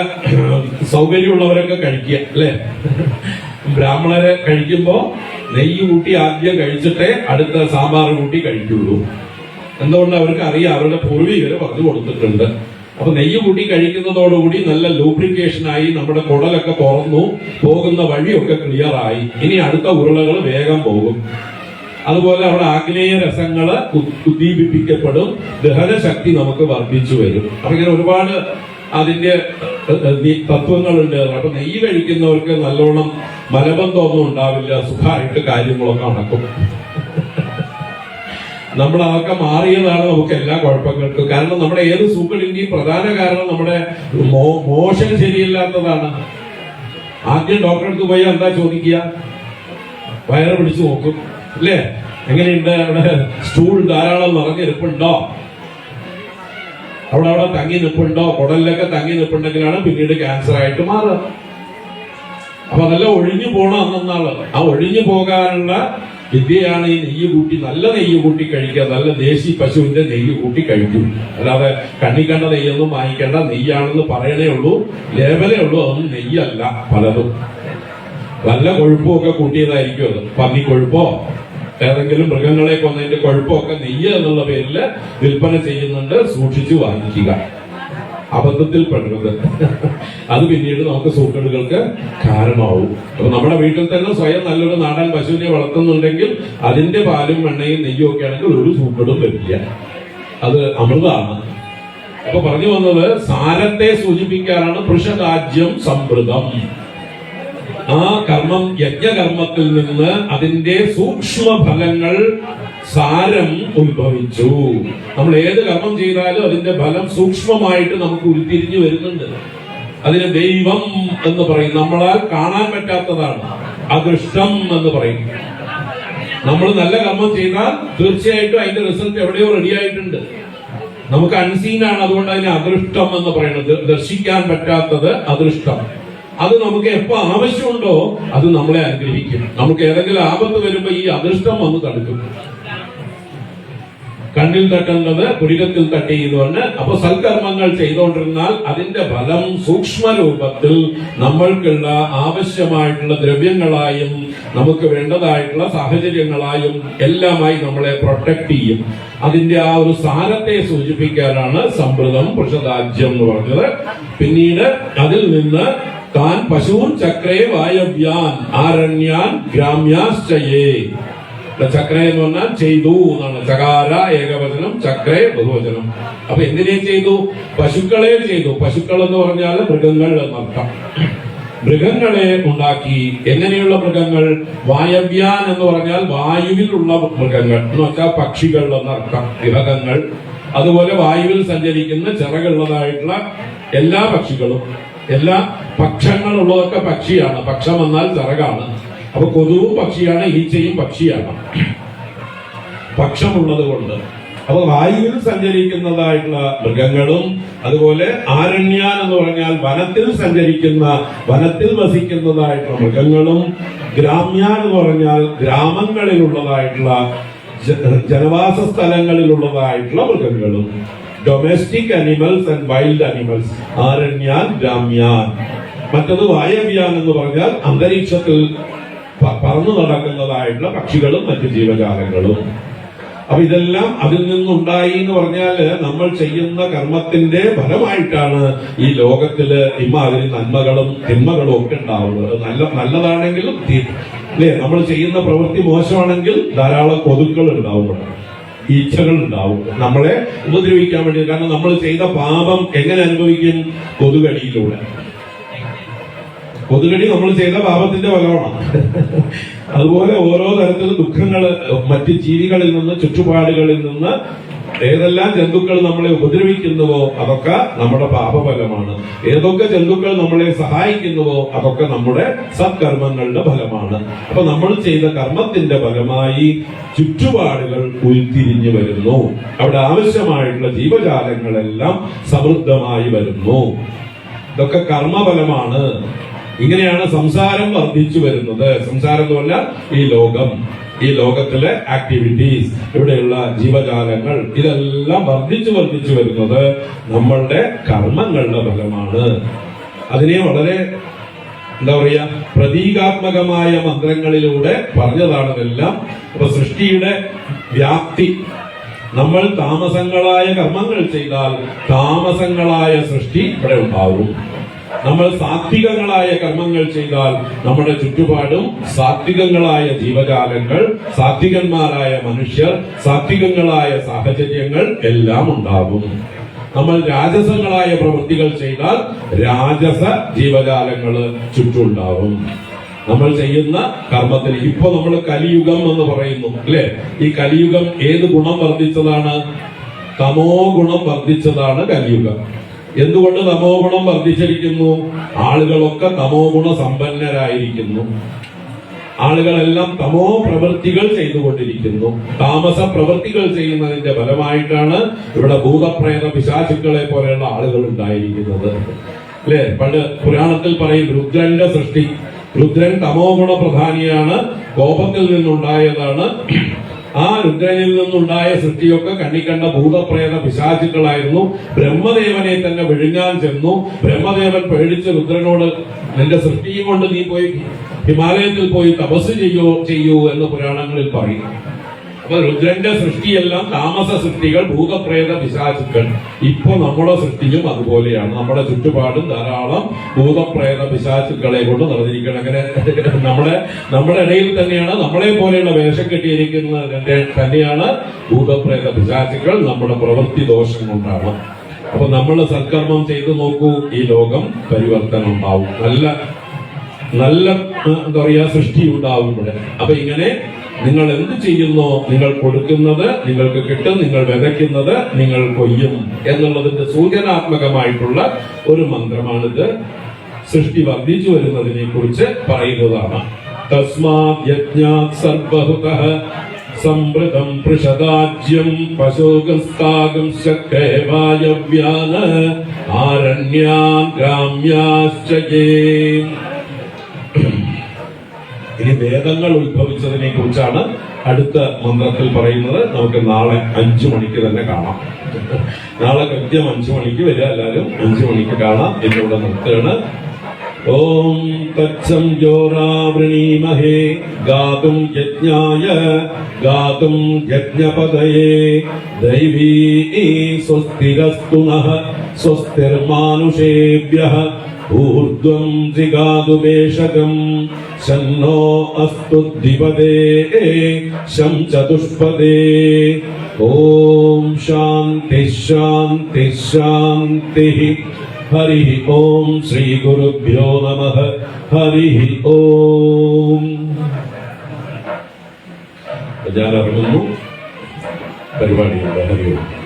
സൗകര്യമുള്ളവരൊക്കെ കഴിക്കുക, അല്ലെ? ബ്രാഹ്മണരെ കഴിക്കുമ്പോ നെയ്യ് കൂട്ടി ആദ്യം കഴിച്ചിട്ടേ അടുത്ത സാമ്പാർ കൂട്ടി കഴിക്കുള്ളൂ. എന്തുകൊണ്ട്? അവർക്ക് അറിയാം, അവരുടെ പൂർവികര് പറഞ്ഞു കൊടുത്തിട്ടുണ്ട്. അപ്പൊ നെയ്യ് കൂട്ടി കഴിക്കുന്നതോടുകൂടി നല്ല ലൂബ്രിക്കേഷനായി നമ്മുടെ കുടലൊക്കെ തുറന്നു, പോകുന്ന വഴിയൊക്കെ ക്ലിയർ ആയി. ഇനി അടുത്ത ഉരുളകൾ വേഗം പോകും. അതുപോലെ അവിടെ ആഗ്നേയ രസങ്ങള് ഉദ്ദീപിപ്പിക്കപ്പെടും, ദഹനശക്തി നമുക്ക് വർദ്ധിച്ചു വരും. അപ്പൊ ഇങ്ങനെ ഒരുപാട് അതിന്റെ തത്വങ്ങളുണ്ട്. അപ്പൊ നെയ്യ് കഴിക്കുന്നവർക്ക് നല്ലോണം മലബന്ധമൊന്നും ഉണ്ടാവില്ല, സുഖമായിട്ട് കാര്യങ്ങളൊക്കെ നടക്കും. നമ്മളതൊക്കെ മാറിയതാണ് നമുക്ക് എല്ലാ കുഴപ്പങ്ങൾക്കും. കാരണം നമ്മുടെ ഏത് സൂക്കളിന്റെയും പ്രധാന കാരണം നമ്മുടെ മോഷൻ ശരിയല്ലാത്തതാണ്. ആദ്യം ഡോക്ടറെ അടുത്ത് പോയി എന്താ ചോദിക്കുക? വയറ് പിടിച്ചു നോക്കും, അല്ലേ? എങ്ങനെയുണ്ട്, അവിടെ സ്റ്റൂൾ ധാരാളം നിറഞ്ഞിരിപ്പുണ്ടോ, അവിടെ തങ്ങി നിൽപ്പുണ്ടോ, കുടലിലൊക്കെ തങ്ങി നിൽപ്പുണ്ടെങ്കിലാണ് പിന്നീട് ക്യാൻസർ ആയിട്ട് മാറുക. അപ്പൊ അതെല്ലാം ഒഴിഞ്ഞു പോകണം അന്നാള്. ആ ഒഴിഞ്ഞു പോകാനുള്ള വിദ്യയാണ് ഈ നെയ്യ് കൂട്ടി, നല്ല നെയ്യ് കൂട്ടി കഴിക്കുക. നല്ല ദേശി പശുവിന്റെ നെയ്യ് കൂട്ടി കഴിക്കും. അല്ലാതെ കണ്ണിക്കണ്ട നെയ്യൊന്നും വാങ്ങിക്കേണ്ട. നെയ്യാണെന്ന് പറയണേ ഉള്ളൂ, ലേബലേ ഉള്ളൂ. അതൊന്നും നെയ്യല്ല. പലതും നല്ല കൊഴുപ്പുമൊക്കെ കൂട്ടിയതായിരിക്കും. അത് പന്നിക്കൊഴുപ്പോ ഏതെങ്കിലും മൃഗങ്ങളെ കൊന്നതിന്റെ കൊഴുപ്പമൊക്കെ നെയ്യ് എന്നുള്ള പേരിൽ വിൽപ്പന ചെയ്യുന്നുണ്ട്. സൂക്ഷിച്ചു വാങ്ങിക്കുക, അബദ്ധത്തിൽ പെടരുത്. അത് പിന്നീട് നമുക്ക് സൂക്കേടുകൾക്ക് കാരണമാവും. അപ്പൊ നമ്മുടെ വീട്ടിൽ തന്നെ സ്വയം നല്ലൊരു നാടൻ പശുവിനെ വളർത്തുന്നുണ്ടെങ്കിൽ അതിന്റെ പാലും വെണ്ണയും നെയ്യും ഒക്കെ ആണെങ്കിൽ ഒരു സൂക്കേടും വരില്ല. അത് അമൃതാണ്. അപ്പൊ പറഞ്ഞു വന്നത് സാരത്തെ സൂചിപ്പിക്കാനാണ് പൃഷരാജ്യം സംവൃതം. ആ കർമ്മം, യജ്ഞകർമ്മത്തിൽ നിന്ന് അതിന്റെ സൂക്ഷ്മ ഫലങ്ങൾ, സാരം ഉത്ഭവിച്ചു. നമ്മൾ ഏത് കർമ്മം ചെയ്താലും അതിന്റെ ഫലം സൂക്ഷ്മമായിട്ട് നമുക്ക് ഉരുത്തിരിഞ്ഞു വരുന്നുണ്ട്. അതിന് ദൈവം എന്ന് പറയും. നമ്മളാൽ കാണാൻ പറ്റാത്തതാണ്, അദൃഷ്ടം എന്ന് പറയും. നമ്മൾ നല്ല കർമ്മം ചെയ്താൽ തീർച്ചയായിട്ടും അതിന്റെ റിസൾട്ട് എവിടെയോ റെഡി ആയിട്ടുണ്ട്. നമുക്ക് അൺസീനാണ്, അതുകൊണ്ട് അതിന് അദൃഷ്ടം എന്ന് പറയുന്നത്. ദർശിക്കാൻ പറ്റാത്തത് അദൃഷ്ടം. അത് നമുക്ക് എപ്പോ ആവശ്യമുണ്ടോ അത് നമ്മളെ അനുഗ്രഹിക്കും. നമുക്ക് ഏതെങ്കിലും ആപത്ത് വരുമ്പോ ഈ അദൃഷ്ടം വന്ന് തടുക്കും. കണ്ണിൽ തട്ടേണ്ടത് പുരികത്തിൽ തട്ടി എന്ന് പറഞ്ഞ്. അപ്പൊ സൽക്കർമ്മങ്ങൾ ചെയ്തുകൊണ്ടിരുന്നാൽ അതിന്റെ ഫലം സൂക്ഷ്മരൂപത്തിൽ നമ്മൾക്കുള്ള ആവശ്യമായിട്ടുള്ള ദ്രവ്യങ്ങളായും നമുക്ക് വേണ്ടതായിട്ടുള്ള സാഹചര്യങ്ങളായും എല്ലാമായി നമ്മളെ പ്രൊട്ടക്ട് ചെയ്യും. അതിന്റെ ആ ഒരു സാരത്തെ സൂചിപ്പിക്കാനാണ് സംവൃതം പൃഷദാജ്യം എന്ന് പറഞ്ഞത്. പിന്നീട് അതിൽ നിന്ന് താൻ പശൂൻ ചക്രേ വായവ്യാൻ ആരണ്യാൻ ഗ്രാമ്യാശ്ചയേ. ചക്ര എന്ന് പറഞ്ഞാൽ ചെയ്തു എന്നാണ്. ചകാര ഏകവചനം, ചക്രേ ബഹുവചനം. അപ്പൊ എന്തിനെ ചെയ്തു? പശുക്കളെ ചെയ്തു. പശുക്കൾ എന്ന് പറഞ്ഞാൽ മൃഗങ്ങൾ എന്നർത്ഥം. മൃഗങ്ങളെ ഉണ്ടാക്കി. എങ്ങനെയുള്ള മൃഗങ്ങൾ? വായവ്യാൻ എന്ന് പറഞ്ഞാൽ വായുവിലുള്ള മൃഗങ്ങൾ എന്ന് വെച്ചാൽ പക്ഷികൾ എന്നർത്ഥം, വിഹകങ്ങൾ. അതുപോലെ വായുവിൽ സഞ്ചരിക്കുന്ന ചിറകുള്ളതായിട്ടുള്ള എല്ലാ പക്ഷികളും, എല്ലാ പക്ഷങ്ങളുള്ളതൊക്കെ പക്ഷിയാണ്. പക്ഷം എന്നാൽ ചിറകാണ്. അപ്പൊ കൊതുവും പക്ഷിയാണ്, ഈച്ചയും പക്ഷിയാണ്, പക്ഷമുള്ളത് കൊണ്ട്. അപ്പൊ വായുവിൽ സഞ്ചരിക്കുന്നതായിട്ടുള്ള മൃഗങ്ങളും, അതുപോലെ ആരണ്യാൻ എന്ന് പറഞ്ഞാൽ വനത്തിൽ സഞ്ചരിക്കുന്ന, വനത്തിൽ വസിക്കുന്നതായിട്ടുള്ള മൃഗങ്ങളും, ഗ്രാമ്യാൻ എന്ന് പറഞ്ഞാൽ ഗ്രാമങ്ങളിലുള്ളതായിട്ടുള്ള ജനവാസ സ്ഥലങ്ങളിലുള്ളതായിട്ടുള്ള മൃഗങ്ങളും. Domestic animals and wild animals, ആരണ്യാൻ, ഗ്രാമ്യാൻ. മറ്റത് വായവ്യാൻ എന്ന് പറഞ്ഞാൽ അന്തരീക്ഷത്തിൽ പറന്നു നടക്കുന്നതായിട്ടുള്ള പക്ഷികളും മറ്റു ജീവജാലങ്ങളും. അപ്പൊ ഇതെല്ലാം അതിൽ നിന്നുണ്ടായി എന്ന് പറഞ്ഞാല് നമ്മൾ ചെയ്യുന്ന കർമ്മത്തിന്റെ ഫലമായിട്ടാണ് ഈ ലോകത്തില് ഇമാതിരി നന്മകളും തിന്മകളും ഒക്കെ ഉണ്ടാവുന്നത്. നല്ലതാണെങ്കിലും അല്ലേ, നമ്മൾ ചെയ്യുന്ന പ്രവൃത്തി മോശമാണെങ്കിൽ ധാരാളം കൊതുക്കൾ ഉണ്ടാവും, ഈച്ചകൾ ഉണ്ടാവും നമ്മളെ ഉപദ്രവിക്കാൻ വേണ്ടി. കാരണം നമ്മൾ ചെയ്ത പാപം എങ്ങനെ അനുഭവിക്കും? കൊതുകടിയിലൂടെ. കൊതുകടി നമ്മൾ ചെയ്ത പാപത്തിന്റെ ഫലമാണ്. അതുപോലെ ഓരോ തരത്തിലുള്ള ദുഃഖങ്ങൾ മറ്റ് ജീവികളിൽ നിന്ന്, ചുറ്റുപാടുകളിൽ നിന്ന് ഏതെല്ലാം ജന്തുക്കൾ നമ്മളെ ഉപദ്രവിക്കുന്നുവോ അതൊക്കെ നമ്മുടെ പാപഫലമാണ്. ഏതൊക്കെ ജന്തുക്കൾ നമ്മളെ സഹായിക്കുന്നുവോ അതൊക്കെ നമ്മുടെ സത്കർമ്മങ്ങളുടെ ഫലമാണ്. അപ്പൊ നമ്മൾ ചെയ്ത കർമ്മത്തിന്റെ ഫലമായി ചുറ്റുപാടുകൾ ഉരുത്തിരിഞ്ഞു വരുന്നു. അവിടെ ആവശ്യമായിട്ടുള്ള ജീവജാലങ്ങളെല്ലാം സമൃദ്ധമായി വരുന്നു. ഇതൊക്കെ കർമ്മഫലമാണ്. ഇങ്ങനെയാണ് സംസാരം വർദ്ധിച്ചു വരുന്നത്. സംസാരം എന്ന് പറഞ്ഞാൽ ഈ ലോകം, ഈ ലോകത്തിലെ ആക്ടിവിറ്റീസ്, ഇവിടെയുള്ള ജീവജാലങ്ങൾ, ഇതെല്ലാം വർദ്ധിച്ചു വരുന്നത് നമ്മളുടെ കർമ്മങ്ങളുടെ ഫലമാണ്. അതിനെ വളരെ എന്താ പറയാ, പ്രതീകാത്മകമായ മന്ത്രങ്ങളിലൂടെ പറഞ്ഞതാണ് ഇതെല്ലാം. അപ്പൊ സൃഷ്ടിയുടെ വ്യാപ്തി, നമ്മൾ താമസങ്ങളായ കർമ്മങ്ങൾ ചെയ്താൽ താമസങ്ങളായ സൃഷ്ടി ഇവിടെ ഉണ്ടാവും. നമ്മൾ സാത്വികങ്ങളായ കർമ്മങ്ങൾ ചെയ്താൽ നമ്മുടെ ചുറ്റുപാടും സാത്വികങ്ങളായ ജീവജാലങ്ങൾ, സാത്വികന്മാരായ മനുഷ്യർ, സാത്വികങ്ങളായ സാഹചര്യങ്ങൾ എല്ലാം ഉണ്ടാകും. നമ്മൾ രാജസങ്ങളായ പ്രവൃത്തികൾ ചെയ്താൽ രാജസ ജീവജാലങ്ങൾ ചുറ്റുണ്ടാവും. നമ്മൾ ചെയ്യുന്ന കർമ്മത്തിന് ഇപ്പൊ നമ്മൾ കലിയുഗം എന്ന് പറയുന്നു അല്ലെ. ഈ കലിയുഗം ഏത് ഗുണം വർദ്ധിച്ചതാണ്? തമോ ഗുണം വർദ്ധിച്ചതാണ് കലിയുഗം. എന്തുകൊണ്ട് തമോ ഗുണം വർദ്ധിച്ചിരിക്കുന്നു? ആളുകളൊക്കെ തമോ ഗുണ സമ്പന്നരായിരിക്കുന്നു. ആളുകളെല്ലാം തമോ പ്രവൃത്തികൾ ചെയ്തുകൊണ്ടിരിക്കുന്നു. താമസ പ്രവൃത്തികൾ ചെയ്യുന്നതിന്റെ ഫലമായിട്ടാണ് ഇവിടെ ഭൂതപ്രേത പിശാചുക്കളെ പോലെയുള്ള ആളുകൾ ഉണ്ടായിരിക്കുന്നത് അല്ലെ. പണ്ട് പുരാണത്തിൽ പറയും രുദ്രന്റെ സൃഷ്ടി. രുദ്രൻ തമോ ഗുണ പ്രധാനിയാണ്, കോപത്തിൽ നിന്നുണ്ടായതാണ്. ആ രുദ്രനിൽ നിന്നുണ്ടായ സൃഷ്ടിയൊക്കെ കണ്ണിക്കണ്ട ഭൂതപ്രേത പിശാചുക്കളായിരുന്നു. ബ്രഹ്മദേവനെ തന്നെ വിഴുങ്ങാൻ ചെന്നു. ബ്രഹ്മദേവൻ രുദ്രനോട് നിന്റെ സൃഷ്ടിയും കൊണ്ട് നീ പോയി ഹിമാലയത്തിൽ പോയി തപസ് ചെയ്യൂ എന്ന് പുരാണങ്ങളിൽ പറയും. അപ്പൊ രുദ്രന്റെ സൃഷ്ടിയെല്ലാം താമസ സൃഷ്ടികൾ, ഭൂതപ്രേത പിശാചുക്കൾ. ഇപ്പൊ നമ്മുടെ സൃഷ്ടിയും അതുപോലെയാണ്. നമ്മുടെ ചുറ്റുപാടും ധാരാളം ഭൂതപ്രേത പിശാചുക്കളെ കൊണ്ട് നിറഞ്ഞിരിക്കണം. അങ്ങനെ നമ്മുടെ ഇടയിൽ തന്നെയാണ് നമ്മളെ പോലെയുള്ള വേഷം കെട്ടിയിരിക്കുന്നത് തന്നെയാണ് ഭൂതപ്രേത പിശാചുക്കൾ. നമ്മുടെ പ്രവൃത്തി ദോഷം കൊണ്ടാണ്. അപ്പൊ നമ്മൾ സത്കർമ്മം ചെയ്തു നോക്കൂ, ഈ ലോകം പരിവർത്തനം ഉണ്ടാവും. നല്ല എന്താ പറയാ സൃഷ്ടി ഉണ്ടാവും ഇവിടെ. അപ്പൊ ഇങ്ങനെ നിങ്ങൾ എന്ത് ചെയ്യുന്നോ നിങ്ങൾ കൊടുക്കുന്നത് നിങ്ങൾക്ക് കിട്ടും, നിങ്ങൾ വിതയ്ക്കുന്നത് നിങ്ങൾ കൊയ്യും എന്നുള്ളതിന്റെ സൂചനാത്മകമായിട്ടുള്ള ഒരു മന്ത്രമാണിത്. സൃഷ്ടി വർദ്ധിച്ചു വരുന്നതിനെ കുറിച്ച് പറയുന്നതാണ്. തസ്മാത് യജ്ഞാത് സർവഹുതഃ സംവൃതം പൃഷദാജ്യം പശോഗസ്താഗം ശക്രേവായവ്യാന ആരണ്യാൻ ഗ്രാമ്യാശ്ചയേ. ഇനി വേദങ്ങൾ ഉത്ഭവിച്ചതിനെ കുറിച്ചാണ് അടുത്ത മന്ത്രത്തിൽ പറയുന്നത്. നമുക്ക് നാളെ 5 മണിക്ക് തന്നെ കാണാം. നാളെ കൃത്യം 5 മണിക്ക് വരിക. എല്ലാവരും 5 മണിക്ക് കാണാം. എന്നിവിടെ നിർത്തുകയാണ്. ഓം തത്സം ജോറാവൃണീമഹേ ഗാതും യജ്ഞായ ഗാതും യജ്ഞപതയേ ദൈവീ സ്വസ്തിരസ്തു നഃ സ്വസ്തിർമാനുഷേഭ്യഃ ഊർധ്വം ജിഗാതു വേഷകം ശന്നോ അസ്തു ദ്വിപദേ ശം ചതുഷ്പദേ. ഓം ശാന്തി ശാന്തി ശാന്തി. ഹരി ഓം. ശ്രീ ഗുരുഭ്യോ നമഃ. ഹരി ഓം. ഞാൻ ഇറങ്ങുന്നു. പരിപാടിയുണ്ട്. ഹരി ഓം.